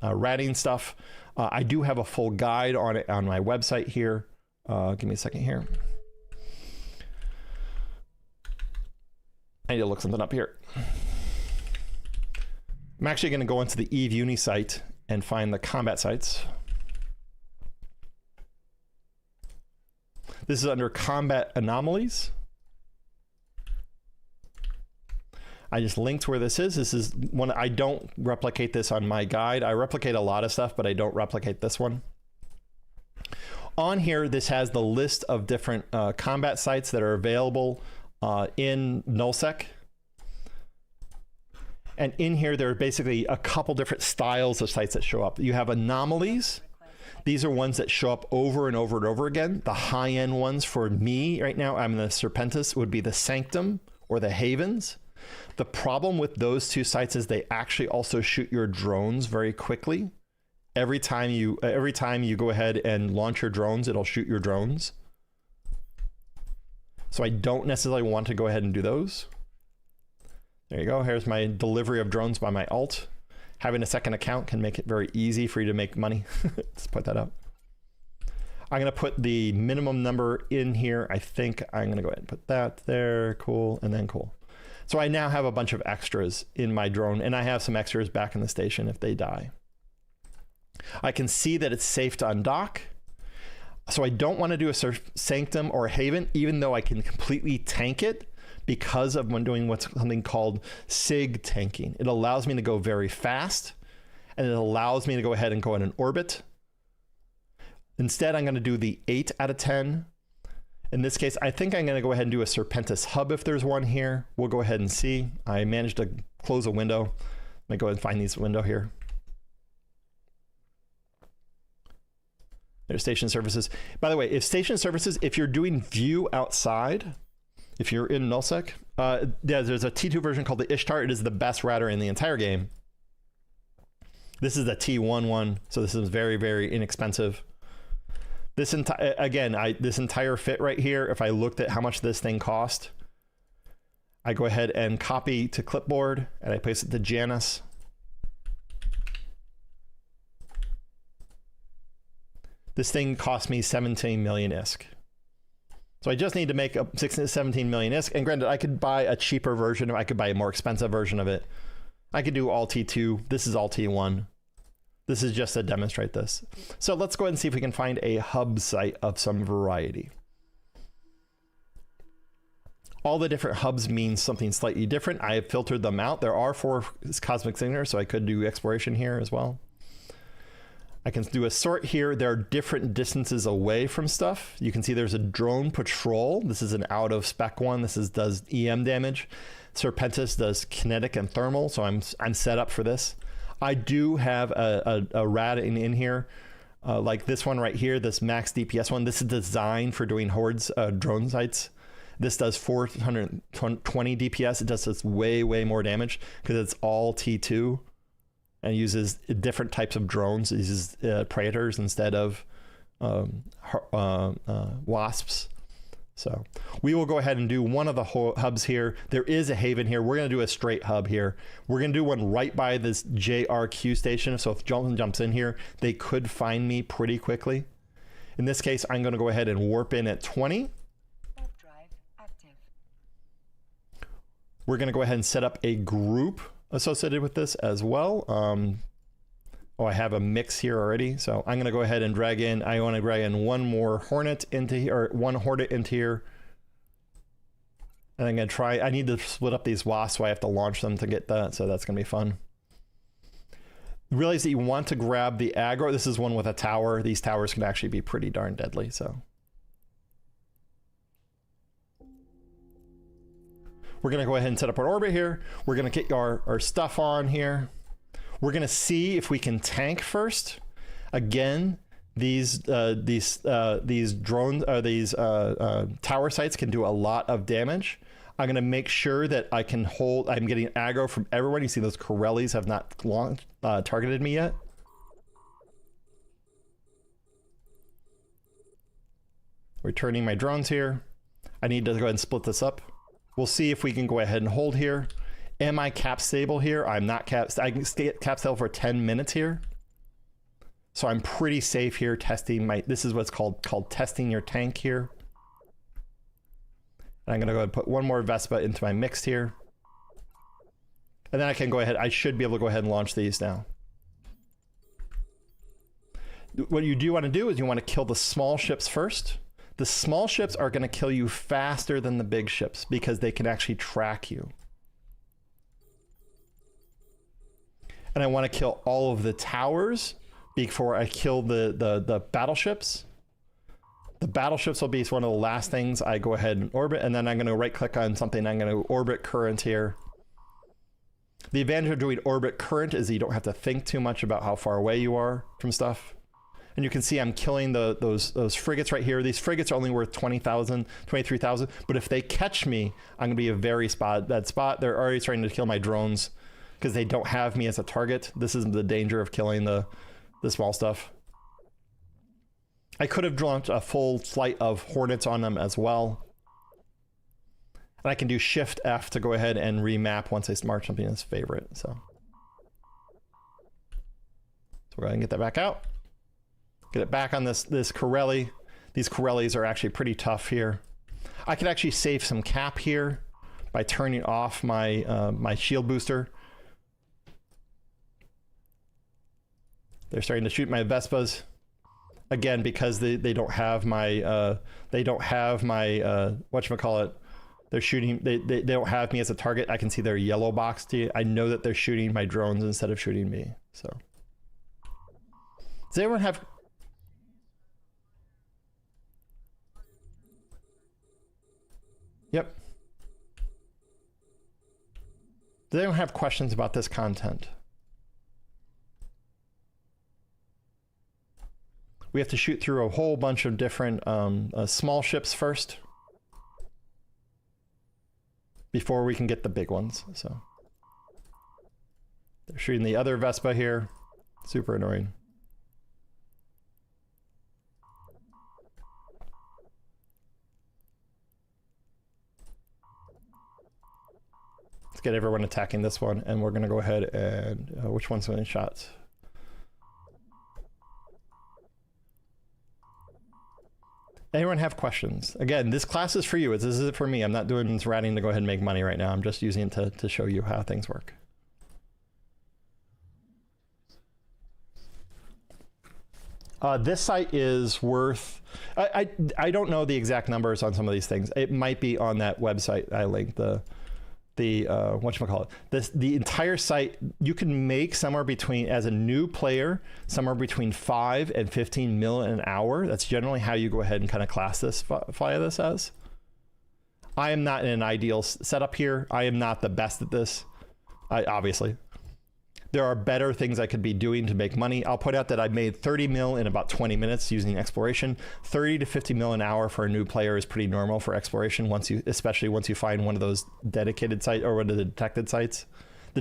Speaker 1: ratting stuff. I do have a full guide on it on my website here. Give me a second here. I need to look something up here. I'm actually going to go into the Eve Uni site and find the combat sites. This is under combat anomalies. I just linked where this is. This is one. I don't replicate this on my guide. I replicate a lot of stuff, but I don't replicate this one. On here, this has the list of different combat sites that are available in nullsec. And in here, there are basically a couple different styles of sites that show up. You have anomalies. These are ones that show up over and over and over again. The high-end ones for me right now, I'm the Serpentis, would be the Sanctum or the Havens. The problem with those two sites is they actually also shoot your drones very quickly. Every time you go ahead and launch your drones, it'll shoot your drones. So I don't necessarily want to go ahead and do those. There you go. Here's my delivery of drones by my alt. Having a second account can make it very easy for you to make money. Let's put that up. I'm going to put the minimum number in here. I think I'm going to go ahead and put that there. Cool. And then cool. So I now have a bunch of extras in my drone, and I have some extras back in the station if they die. I can see that it's safe to undock. So I don't want to do a Sanctum or a Haven, even though I can completely tank it, because of when doing what's something called SIG tanking. It allows me to go very fast, and it allows me to go ahead and go in an orbit. Instead, I'm going to do the 8 out of 10. In this case, I think I'm going to go ahead and do a Serpentis hub if there's one here. We'll go ahead and see. I managed to close a window. Let me go ahead and find this window here. There's station services. By the way, if station services, if you're doing view outside, if you're in nullsec, there's a T2 version called the Ishtar. It is the best router in the entire game. This is the T1 one, so this is very, very inexpensive. This this entire fit right here, if I looked at how much this thing cost, I go ahead and copy to clipboard, and I paste it to Janus. This thing cost me 17 million ISK. So I just need to make a 17 million ISK. And granted, I could buy a cheaper version, or I could buy a more expensive version of it. I could do all T2. This is all T1. This is just to demonstrate this. So let's go ahead and see if we can find a hub site of some variety. All the different hubs mean something slightly different. I have filtered them out. There are 4 cosmic signatures, so I could do exploration here as well. I can do a sort here. There are different distances away from stuff. You can see there's a drone patrol. This is an out of spec one. This does EM damage. Serpentis does kinetic and thermal, so I'm set up for this. I do have a rad in here, like this one right here, this max DPS one. This is designed for doing hordes drone sites. This does 420 DPS. It does this way more damage because it's all T2 and uses different types of drones. It uses predators instead of wasps. So we will go ahead and do one of the hubs here. There is a Haven here. We're going to do a straight hub here. We're going to do one right by this JRQ station. So if Jonathan jumps in here, they could find me pretty quickly. In this case, I'm going to go ahead and warp in at 20.
Speaker 2: Warp drive active.
Speaker 1: We're going to go ahead and set up a group associated with this as well. Oh, I have a mix here already. So I'm going to go ahead and drag in. I want to drag in one more Hornet into here, or one Hornet into here. And I'm going to try. I need to split up these wasps, so I have to launch them to get that. So that's going to be fun. Realize that you want to grab the aggro. This is one with a tower. These towers can actually be pretty darn deadly. So We're going to go ahead and set up our orbit here. We're going to get our stuff on here. We're going to see if we can tank first. Again, these drones, these tower sites can do a lot of damage. I'm going to make sure that I can hold. I'm getting aggro from everyone. You see those Corellis have not targeted me yet. Returning my drones here. I need to go ahead and split this up. We'll see if we can go ahead and hold here. Am I cap stable here? I'm not cap. I can stay at cap stable for 10 minutes here. So I'm pretty safe here testing my, this is what's called testing your tank here. And I'm gonna go ahead and put one more Vespa into my mix here. And then I can go ahead, I should be able to go ahead and launch these now. What you do wanna do is you wanna kill the small ships first. The small ships are gonna kill you faster than the big ships because they can actually track you. And I wanna kill all of the towers before I kill the battleships. The battleships will be one of the last things I go ahead and orbit, and then I'm gonna right click on something, I'm gonna orbit current here. The advantage of doing orbit current is that you don't have to think too much about how far away you are from stuff. And you can see I'm killing those frigates right here. These frigates are only worth 20,000, 23,000, but if they catch me, I'm gonna be a very bad spot. They're already starting to kill my drones because they don't have me as a target. This is the danger of killing the small stuff. I could have launched a full flight of Hornets on them as well. And I can do Shift F to go ahead and remap once I mark something as favorite. So we're going to get that back out. Get it back on this Corelli. These Corellis are actually pretty tough here. I could actually save some cap here by turning off my my shield booster. They're starting to shoot my Vespas. Again, because they don't have my whatchamacallit. They're shooting, they don't have me as a target. I can see their yellow box. I know that they're shooting my drones instead of shooting me. So does anyone have Yep. Does anyone have questions about this content? We have to shoot through a whole bunch of different small ships first before we can get the big ones. So they're shooting the other Vespa here. Super annoying. Let's get everyone attacking this one, and we're going to go ahead and which one's winning shots? Anyone have questions? Again, this class is for you. This is it for me. I'm not doing this ratting to go ahead and make money right now. I'm just using it to show you how things work. This site is worth, I don't know the exact numbers on some of these things. It might be on that website I linked, the whatchamacallit. The entire site, you can make somewhere between, as a new player, somewhere between 5 and 15 mil an hour. That's generally how you go ahead and kind of class this, fly this as. I am not in an ideal setup here. I am not the best at this, obviously. There are better things I could be doing to make money. I'll point out that I made 30 mil in about 20 minutes using exploration. 30 to 50 mil an hour for a new player is pretty normal for exploration, especially once you find one of those dedicated sites or one of the detected sites. The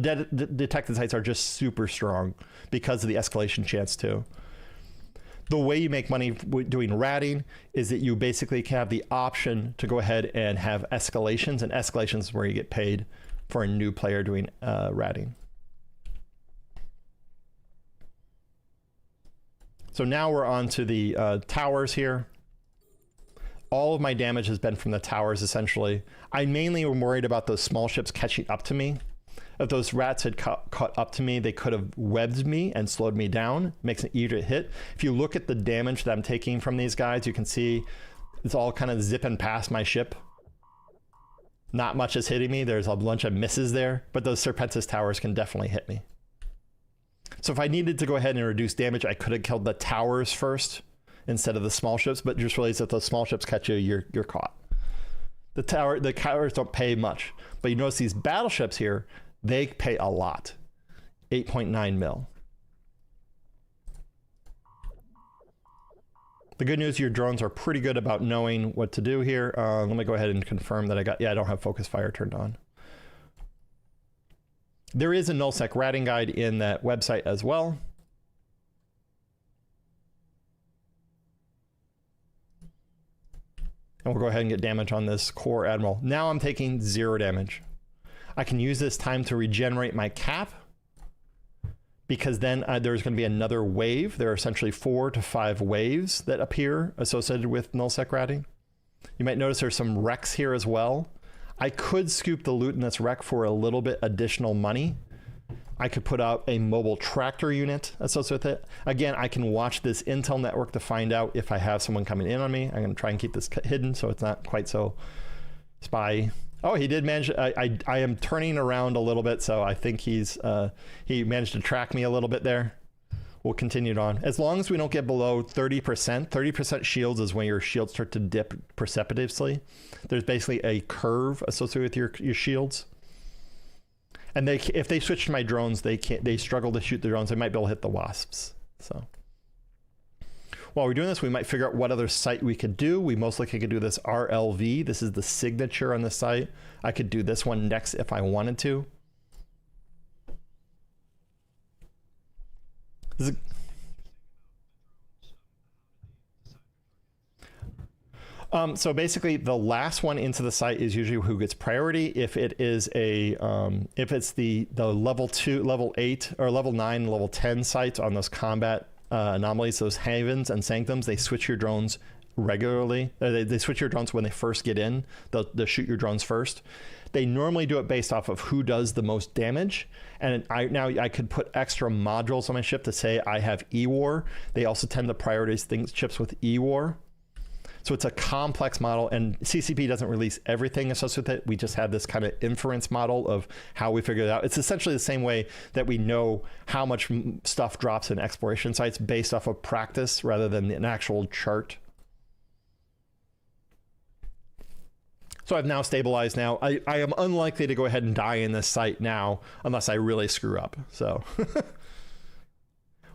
Speaker 1: detected sites are just super strong because of the escalation chance too. The way you make money doing ratting is that you basically have the option to go ahead and have escalations, and escalations is where you get paid for a new player doing ratting. So now we're on to the towers here. All of my damage has been from the towers, essentially. I mainly am worried about those small ships catching up to me. If those rats had caught up to me, they could have webbed me and slowed me down. Makes it easier to hit. If you look at the damage that I'm taking from these guys, you can see it's all kind of zipping past my ship. Not much is hitting me. There's a bunch of misses there, but those Serpentis towers can definitely hit me. So if I needed to go ahead and reduce damage, I could have killed the towers first instead of the small ships, but just realize that those small ships catch you, you're caught. The towers don't pay much, but you notice these battleships here, they pay a lot. 8.9 mil. The good news, your drones are pretty good about knowing what to do here. Let me go ahead and confirm that I don't have focus fire turned on. There is a nullsec ratting guide in that website as well. And we'll go ahead and get damage on this core admiral. Now I'm taking 0 damage. I can use this time to regenerate my cap, because then there's going to be another wave. There are essentially 4 to 5 waves that appear associated with nullsec ratting. You might notice there's some wrecks here as well. I could scoop the loot in this wreck for a little bit additional money. I could put out a mobile tractor unit associated with it. Again, I can watch this intel network to find out if I have someone coming in on me. I'm going to try and keep this hidden so it's not quite so spy. Oh, he did manage. I am turning around a little bit, so I think he managed to track me a little bit there. We'll continue it on. As long as we don't get below 30%, 30% shields is when your shields start to dip precipitously. There's basically a curve associated with your shields. And if they switch to my drones, they struggle to shoot the drones. They might be able to hit the wasps. So while we're doing this, we might figure out what other site we could do. We most likely could do this RLV. This is the signature on the site. I could do this one next if I wanted to. So basically, the last one into the site is usually who gets priority. If it is if it's the level 2, level 8, or level 9, level 10 sites on those combat anomalies, those havens and sanctums, they switch your drones regularly. They switch your drones when they first get in. They'll shoot your drones first. They normally do it based off of who does the most damage. And now I could put extra modules on my ship to say I have E-War. They also tend to prioritize chips with E-War. So it's a complex model, and CCP doesn't release everything associated with it. We just have this kind of inference model of how we figure it out. It's essentially the same way that we know how much stuff drops in exploration sites based off of practice rather than an actual chart. So I've now stabilized now. I am unlikely to go ahead and die in this site now unless I really screw up. So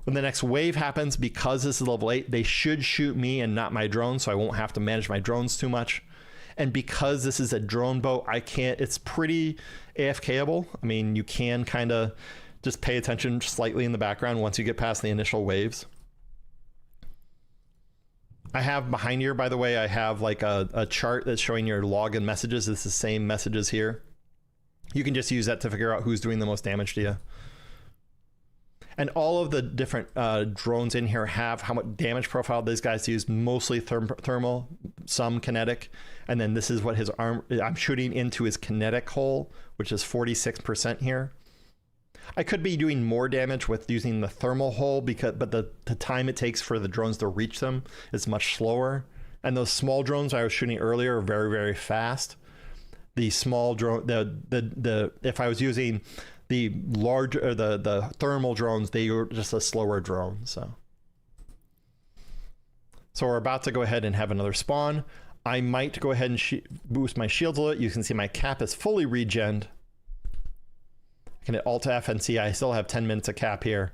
Speaker 1: when the next wave happens, because this is level 8, they should shoot me and not my drone, so I won't have to manage my drones too much. And because this is a drone boat, it's pretty AFKable. I mean, you can kind of just pay attention slightly in the background once you get past the initial waves. I have behind here, by the way, I have like a chart that's showing your login messages. It's the same messages here. You can just use that to figure out who's doing the most damage to you. And all of the different drones in here have how much damage profile these guys use, mostly thermal, some kinetic. And then this is what his arm, I'm shooting into his kinetic hole, which is 46% here. I could be doing more damage with using the thermal hole, but the time it takes for the drones to reach them is much slower. And those small drones I was shooting earlier are very, very fast. The small drone, if I was using the large or the thermal drones, they were just a slower drone. So we're about to go ahead and have another spawn. I might go ahead and boost my shields a little. You can see my cap is fully regened. I can hit Alt F and see I still have 10 minutes of cap here,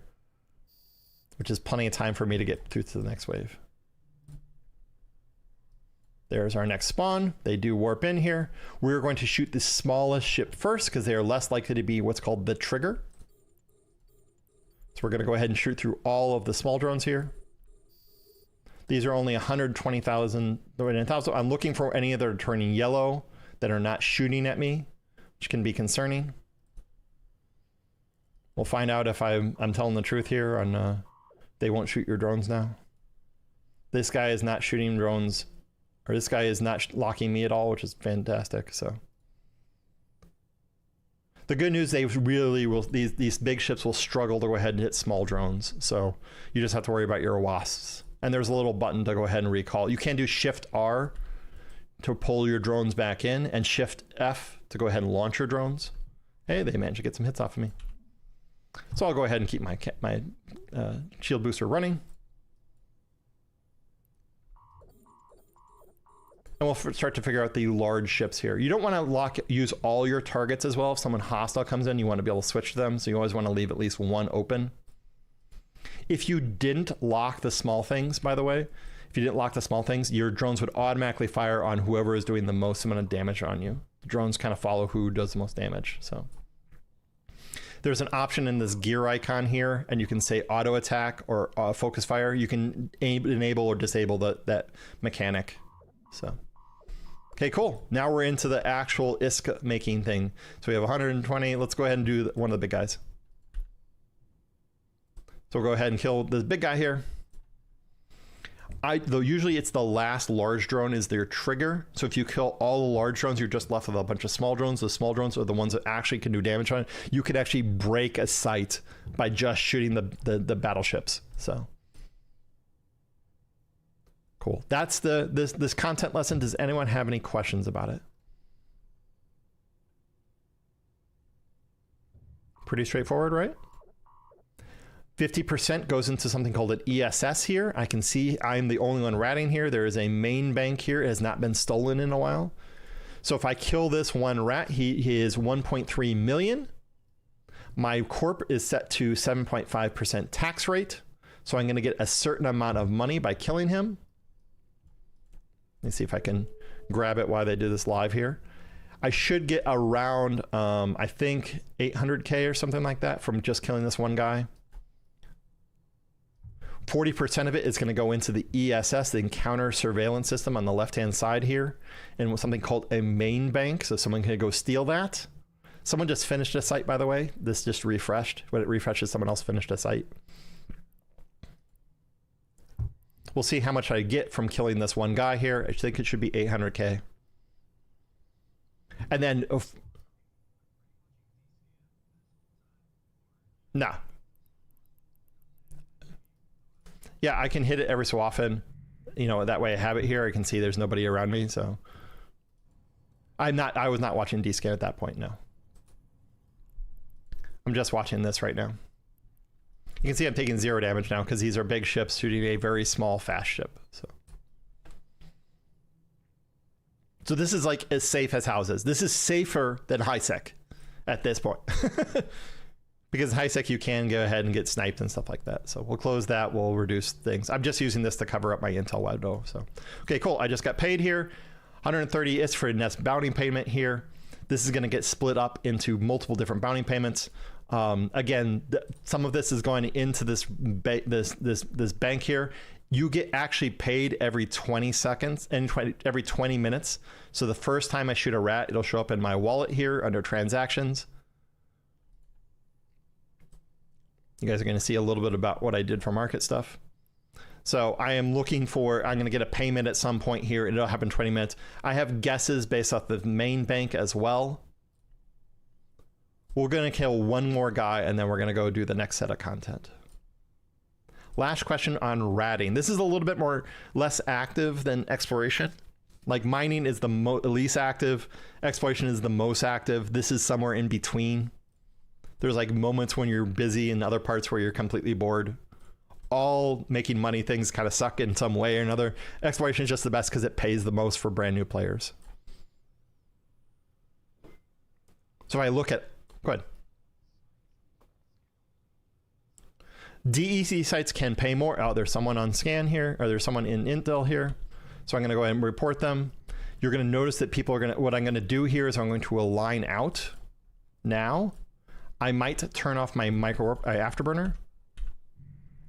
Speaker 1: which is plenty of time for me to get through to the next wave. There's our next spawn. They do warp in here. We're going to shoot the smallest ship first because they are less likely to be what's called the trigger. So we're going to go ahead and shoot through all of the small drones here. These are only 120,000. I'm looking for any that are turning yellow that are not shooting at me, which can be concerning. We'll find out if I'm telling the truth here on they won't shoot your drones now. This guy is not shooting drones, or this guy is not locking me at all, which is fantastic. So the good news, they really will, these big ships will struggle to go ahead and hit small drones. So you just have to worry about your wasps. And there's a little button to go ahead and recall. You can do Shift R to pull your drones back in, and Shift F to go ahead and launch your drones. Hey, they managed to get some hits off of me. So I'll go ahead and keep my shield booster running. And we'll start to figure out the large ships here. You don't want to use all your targets as well. If someone hostile comes in, you want to be able to switch to them. So you always want to leave at least one open. If you didn't lock the small things, by the way, if you didn't lock the small things, your drones would automatically fire on whoever is doing the most amount of damage on you. The drones kind of follow who does the most damage. So there's an option in this gear icon here, and you can say auto attack or focus fire. You can enable or disable that mechanic. So, okay, cool. Now we're into the actual ISK making thing. So we have 120. Let's go ahead and do one of the big guys. So we'll go ahead and kill this big guy here. Though usually it's the last large drone is their trigger. So if you kill all the large drones, you're just left with a bunch of small drones. The small drones are the ones that actually can do damage on it. You could actually break a site by just shooting the battleships. So cool. That's this content lesson. Does anyone have any questions about it? Pretty straightforward, right? 50% goes into something called an ESS here. I can see I'm the only one ratting here. There is a main bank here. It has not been stolen in a while. So if I kill this one rat, he is 1.3 million. My corp is set to 7.5% tax rate. So I'm going to get a certain amount of money by killing him. Let me see if I can grab it while they do this live here. I should get around, I think 800K or something like that from just killing this one guy. 40% of it is going to go into the ESS, the encounter surveillance system on the left-hand side here, and with something called a main bank. So someone can go steal that. Someone just finished a site, by the way. This just refreshed. When it refreshes, someone else finished a site. We'll see how much I get from killing this one guy here. I think it should be 800K. And then, no. Yeah, I can hit it every so often. You know, that way I have it here. I can see there's nobody around me, so. I was not watching D-Scan at that point, no. I'm just watching this right now. You can see I'm taking 0 damage now because these are big ships shooting a very small, fast ship, So this is like as safe as houses. This is safer than HiSec at this point. Because in HiSec, you can go ahead and get sniped and stuff like that. So we'll close that. We'll reduce things. I'm just using this to cover up my Intel window. So, okay, cool. I just got paid here. 130 is for a Nest bounty payment here. This is going to get split up into multiple different bounty payments. Again, some of this is going into this bank here. You get actually paid every 20 seconds and every 20 minutes. So the first time I shoot a rat, it'll show up in my wallet here under transactions. You guys are going to see a little bit about what I did for market stuff. So I am looking for, I'm going to get a payment at some point here. It'll happen in 20 minutes. I have guesses based off the main bank as well. We're going to kill one more guy and then we're going to go do the next set of content. Last question on ratting. This is a little bit less active than exploration. Like mining is the least active. Exploration is the most active. This is somewhere in between. There's like moments when you're busy and other parts where you're completely bored. All making money things kind of suck in some way or another. Exploration is just the best because it pays the most for brand new players. So if I look at, go ahead. DEC sites can pay more. Oh, there's someone on scan here, or there's someone in Intel here. So I'm going to go ahead and report them. You're going to notice that people are going to, what I'm going to do here is I'm going to align out now. I might turn off my afterburner.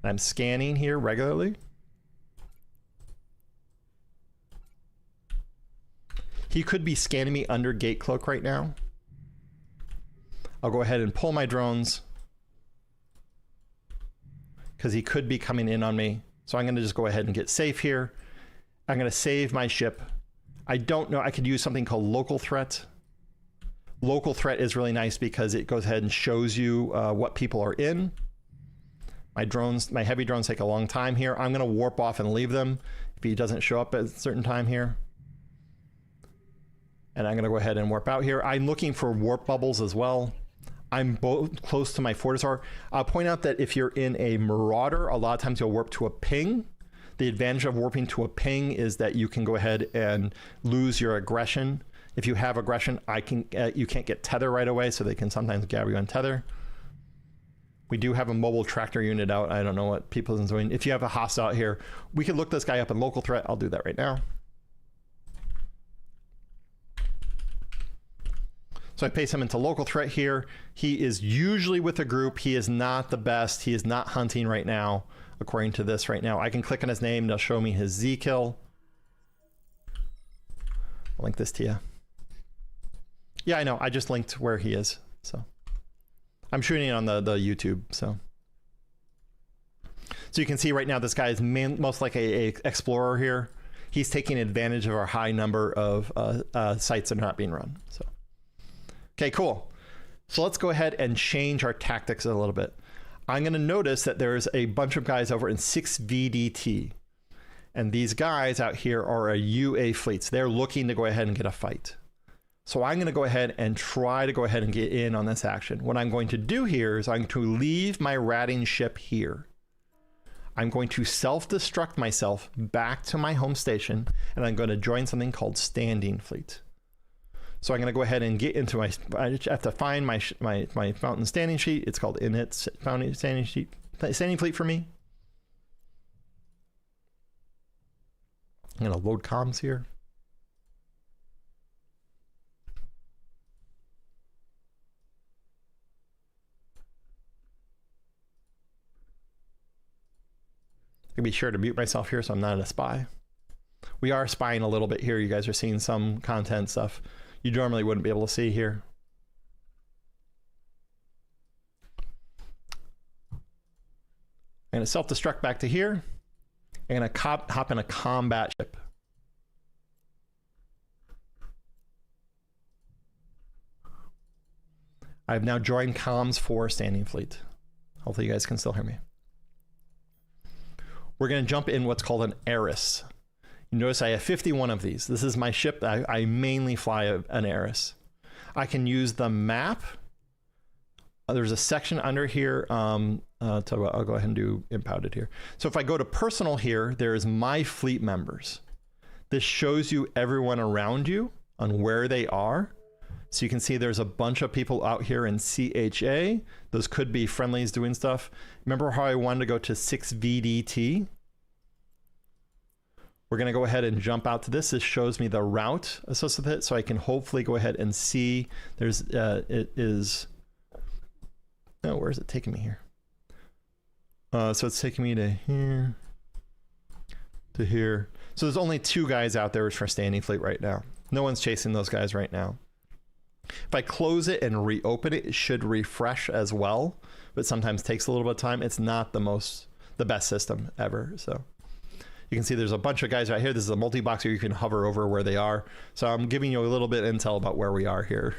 Speaker 1: I'm scanning here regularly. He could be scanning me under gate cloak right now. I'll go ahead and pull my drones because he could be coming in on me. So I'm going to just go ahead and get safe here. I'm going to save my ship. I don't know. I could use something called local threat. Local threat is really nice because it goes ahead and shows you what people are in. My heavy drones take a long time here. I'm going to warp off and leave them if he doesn't show up at a certain time here. And I'm going to go ahead and warp out here. I'm looking for warp bubbles as well. I'm both close to my Fortizar. I'll point out that if you're in a Marauder, a lot of times you'll warp to a ping. The advantage of warping to a ping is that you can go ahead and lose your aggression. If you have aggression, you can't get tether right away, so they can sometimes grab you on tether. We do have a mobile tractor unit out. I don't know what people are doing. If you have a hostile out here, we could look this guy up in local threat. I'll do that right now. So I paste him into local threat here. He is usually with a group. He is not the best. He is not hunting right now, according to this right now. I can click on his name. They'll show me his Z kill. I'll link this to you. Yeah, I know. I just linked where he is. So I'm shooting it on the YouTube. So you can see right now this guy is most like a explorer here. He's taking advantage of our high number of sites that are not being run. So. Okay, cool. So let's go ahead and change our tactics a little bit. I'm going to notice that there's a bunch of guys over in 6VDT. And these guys out here are a UA fleets. They're looking to go ahead and get a fight. So I'm going to go ahead and try to go ahead and get in on this action. What I'm going to do here is I'm going to leave my ratting ship here. I'm going to self-destruct myself back to my home station, and I'm going to join something called Standing Fleet. So I'm going to go ahead and get into my, I have to find my mountain standing sheet. It's called init standing sheet, standing fleet for me. I'm going to load comms here. I'm going to be sure to mute myself here so I'm not a spy. We are spying a little bit here. You guys are seeing some content stuff you normally wouldn't be able to see here. I'm going to self-destruct back to here. I'm going to hop in a combat ship. I've now joined comms for Standing Fleet. Hopefully you guys can still hear me. We're going to jump in what's called an Eris. You notice I have 51 of these. This is my ship. I mainly fly an Eris. I can use the map. There's a section under here. I'll go ahead and do impounded here. So if I go to personal here, there's my fleet members. This shows you everyone around you on where they are. So you can see there's a bunch of people out here in CHA. Those could be friendlies doing stuff. Remember how I wanted to go to 6VDT? We're going to go ahead and jump out to this. This shows me the route associated with it, so I can hopefully go ahead and see. There's it is. Oh, where is it taking me here? So it's taking me to here, to here. So there's only 2 guys out there for Standing Fleet right now. No one's chasing those guys right now. If I close it and reopen it, it should refresh as well, but sometimes takes a little bit of time. It's not the best system ever. So you can see there's a bunch of guys right here. This is a multi-boxer. You can hover over where they are. So I'm giving you a little bit of intel about where we are here.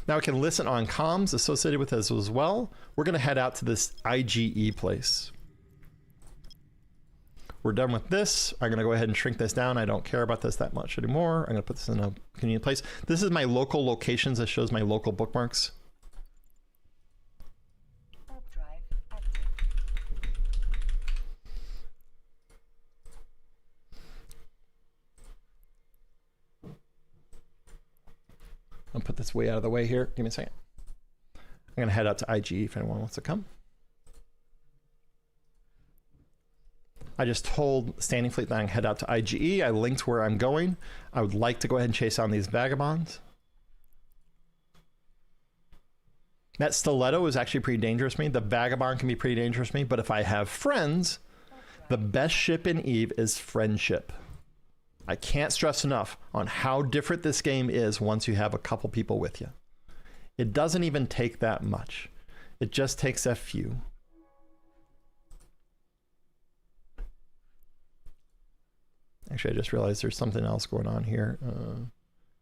Speaker 1: Now I can listen on comms associated with this as well. We're going to head out to this IGE place. We're done with this. I'm going to go ahead and shrink this down. I don't care about this that much anymore. I'm going to put this in a convenient place. This is my local locations. This shows my local bookmarks.
Speaker 2: Drive active.
Speaker 1: I'll put this way out of the way here. Give me a second. I'm going to head out to IGE if anyone wants to come. I just told Standing Fleet that I can head out to IGE. I linked where I'm going. I would like to go ahead and chase down these vagabonds. That stiletto is actually pretty dangerous to me. The vagabond can be pretty dangerous to me, but if I have friends, the best ship in EVE is friendship. I can't stress enough on how different this game is once you have a couple people with you. It doesn't even take that much. It just takes a few. Actually, I just realized there's something else going on here.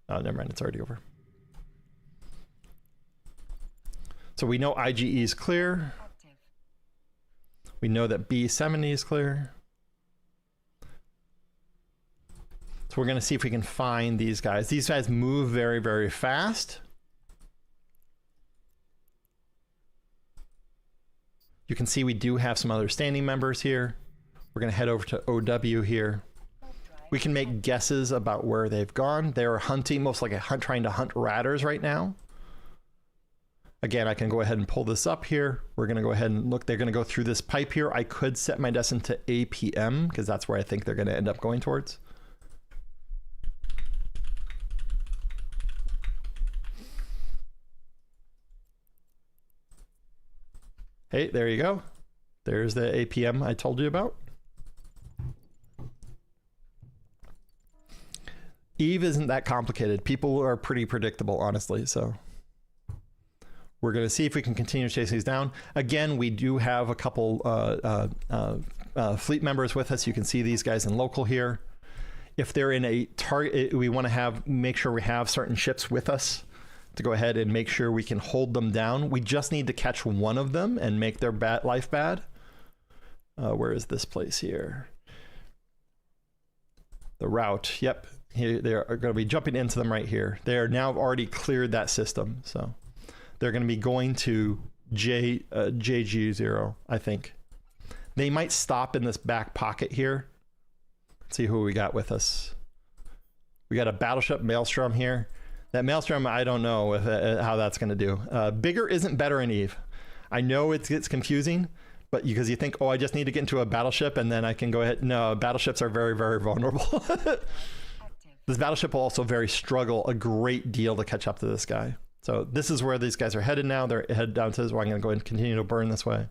Speaker 1: Oh, never mind. It's already over. So we know IGE is clear.
Speaker 2: Active.
Speaker 1: We know that B70 is clear. So we're going to see if we can find these guys. These guys move very, very fast. You can see we do have some other standing members here. We're going to head over to OW here. We can make guesses about where they've gone. They're hunting, most like trying to hunt ratters right now. Again, I can go ahead and pull this up here. We're going to go ahead and look. They're going to go through this pipe here. I could set my destination to APM because that's where I think they're going to end up going towards. Hey, there you go. There's the APM I told you about. Eve isn't that complicated. People are pretty predictable, honestly, so we're going to see if we can continue to chase these down. Again, we do have a couple fleet members with us. You can see these guys in local here. If they're in a target, we want to make sure we have certain ships with us to go ahead and make sure we can hold them down. We just need to catch one of them and make their life bad. Where is this place here? The route. Yep. Here, they're going to be jumping into them right here. They are now already cleared that system. So they're going to be going to JG0, I think. They might stop in this back pocket here. Let's see who we got with us. We got a battleship Maelstrom here. That Maelstrom, I don't know how that's going to do. Bigger isn't better in Eve. I know it gets confusing, but because you think, oh, I just need to get into a battleship and then I can go ahead. No, battleships are very, very vulnerable. This battleship will also struggle a great deal to catch up to this guy. So this is where these guys are headed now. They're headed down to this. Well, I'm going to go ahead and continue to burn this way.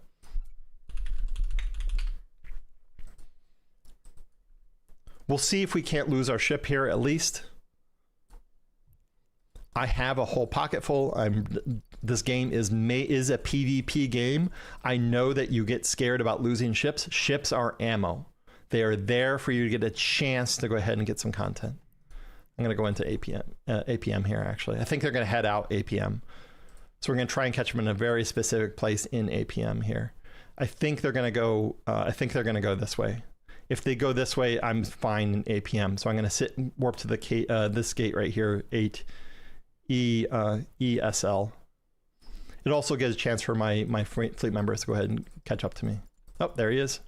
Speaker 1: We'll see if we can't lose our ship here at least. I have a whole pocket full. This game is a PvP game. I know that you get scared about losing ships. Ships are ammo. They are there for you to get a chance to go ahead and get some content. I'm going to go into APM here, actually. I think they're going to head out APM. So we're going to try and catch them in a very specific place in APM here. I think they're going to go, this way. If they go this way, I'm fine in APM. So I'm going to sit and warp to the this gate right here, 8 ESL. It also gives a chance for my fleet members to go ahead and catch up to me. Oh, there he is.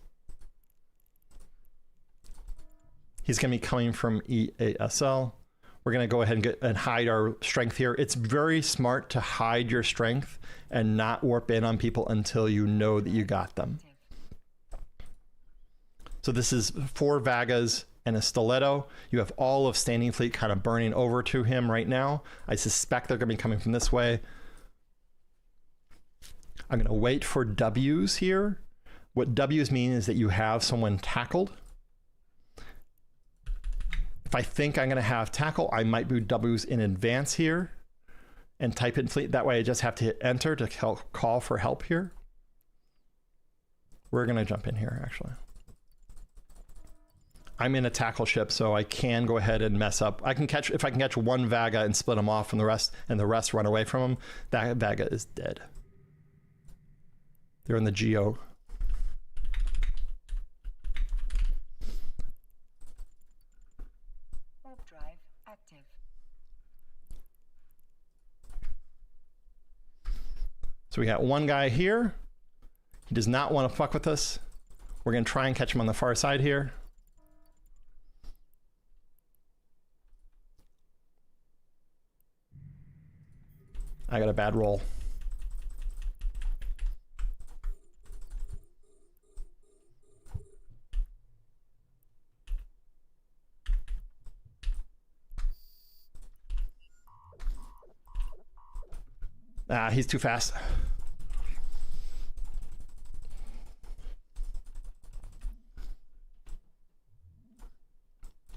Speaker 1: He's going to be coming from EASL. We're going to go ahead and hide our strength here. It's very smart to hide your strength and not warp in on people until you know that you got them. So this is 4 Vagas and a Stiletto. You have all of Standing Fleet kind of burning over to him right now. I suspect they're going to be coming from this way. I'm going to wait for W's here. What W's mean is that you have someone tackled. If I think I'm going to have tackle, I might do W's in advance here and type in fleet. That way I just have to hit enter to call for help here. We're going to jump in here, actually. I'm in a tackle ship, so I can go ahead and mess up. If I can catch one Vaga and split them off from the rest, and the rest run away from them, that Vaga is dead. They're in the Geo.
Speaker 2: Warp drive active.
Speaker 1: So we got one guy here. He does not want to fuck with us. We're going to try and catch him on the far side here. I got a bad roll. Ah, he's too fast.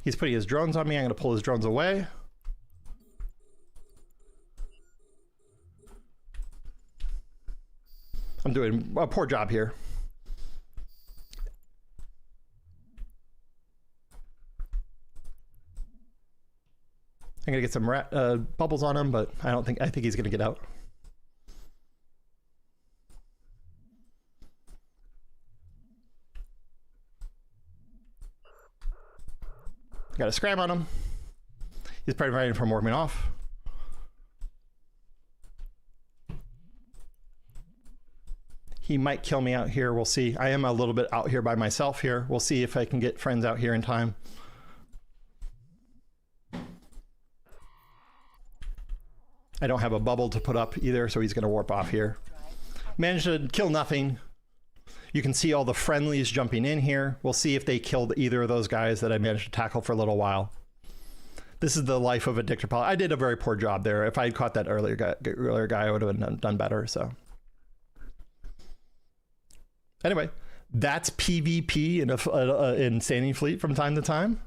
Speaker 1: He's putting his drones on me. I'm going to pull his drones away. I'm doing a poor job here. I'm gonna get some bubbles on him, but I think he's gonna get out. Got a scram on him. He's preventing from warming off. He might kill me out here. We'll see. I am a little bit out here by myself here. We'll see if I can get friends out here in time. I don't have a bubble to put up either, so he's going to warp off here. Managed to kill nothing. You can see all the friendlies jumping in here. We'll see if they killed either of those guys that I managed to tackle for a little while. This is the life of a Dictor Pilot. I did a very poor job there. If I had caught that earlier guy, I would have done better. So anyway, that's PvP in Standing Fleet from time to time.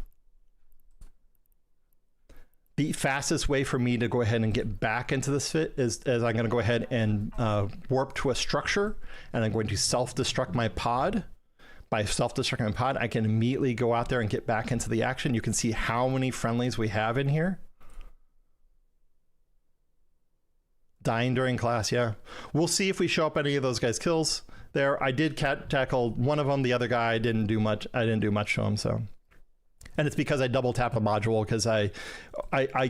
Speaker 1: The fastest way for me to go ahead and get back into this fit is I'm going to go ahead and warp to a structure, and I'm going to self-destruct my pod. By self-destructing my pod, I can immediately go out there and get back into the action. You can see how many friendlies we have in here. Dying during class, yeah. We'll see if we show up any of those guys' kills there. I did tackle one of them. The other guy I didn't do much to him, so. And it's because I double tap a module, because I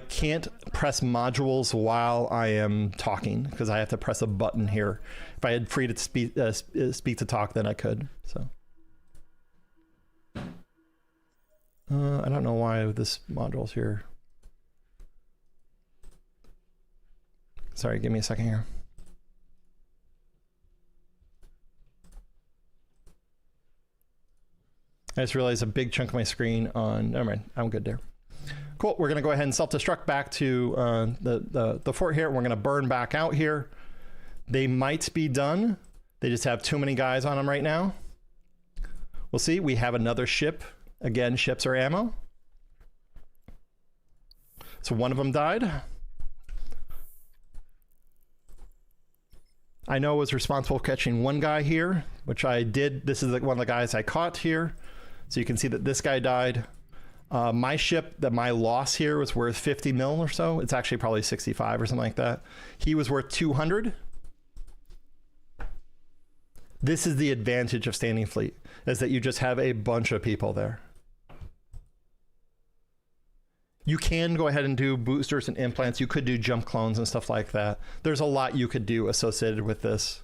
Speaker 1: can't press modules while I am talking, because I have to press a button here. If I had free to speak to talk, then I could. So I don't know why this module's here. Sorry, give me a second here. I just realized a big chunk of my screen on, never mind, I'm good there. Cool, we're gonna go ahead and self-destruct back to the fort here. We're gonna burn back out here. They might be done. They just have too many guys on them right now. We'll see, we have another ship. Again, ships are ammo. So one of them died. I know I was responsible for catching one guy here, which I did. This is one of the guys I caught here. So you can see that this guy died. My ship, my loss here was worth 50 mil or so. It's actually probably 65 or something like that. He was worth 200. This is the advantage of Standing Fleet, is that you just have a bunch of people there. You can go ahead and do boosters and implants. You could do jump clones and stuff like that. There's a lot you could do associated with this.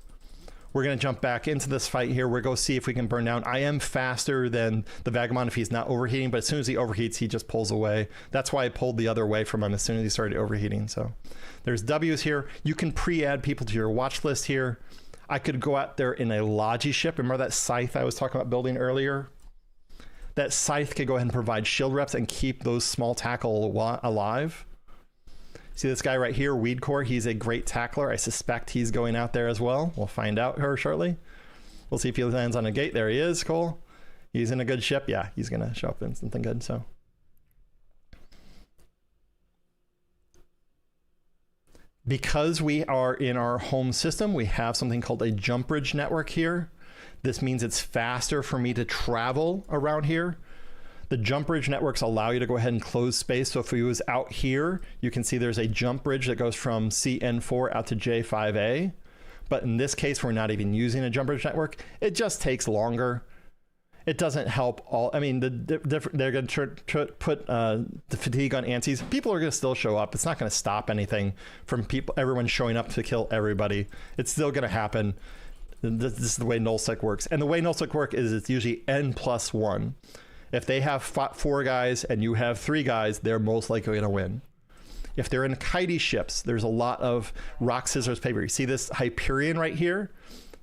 Speaker 1: We're going to jump back into this fight here. We're going to see if we can burn down. I am faster than the Vagabond if he's not overheating, but as soon as he overheats, he just pulls away. That's why I pulled the other way from him as soon as he started overheating. So there's W's here. You can pre-add people to your watch list here. I could go out there in a Logi ship. Remember that scythe I was talking about building earlier? That scythe could go ahead and provide shield reps and keep those small tackle alive. See this guy right here, Weedcore, he's a great tackler. I suspect he's going out there as well. We'll find out here shortly. We'll see if he lands on a gate. There he is, cool. He's in a good ship. Yeah, he's gonna show up in something good, so. Because we are in our home system, we have something called a jump bridge network here. This means it's faster for me to travel around here. The jump bridge networks allow you to go ahead and close space. So if we was out here, you can see there's a jump bridge that goes from CN4 out to J5A. But in this case, we're not even using a jump bridge network. It just takes longer. It doesn't help all. I mean, they're going to put the fatigue on ANSIs. People are going to still show up. It's not going to stop anything from everyone showing up to kill everybody. It's still going to happen. This is the way nullsec works. And the way nullsec works is it's usually N+1. If they have 4 guys and you have 3 guys, they're most likely going to win. If they're in kitey ships, there's a lot of rock, scissors, paper. You see this Hyperion right here?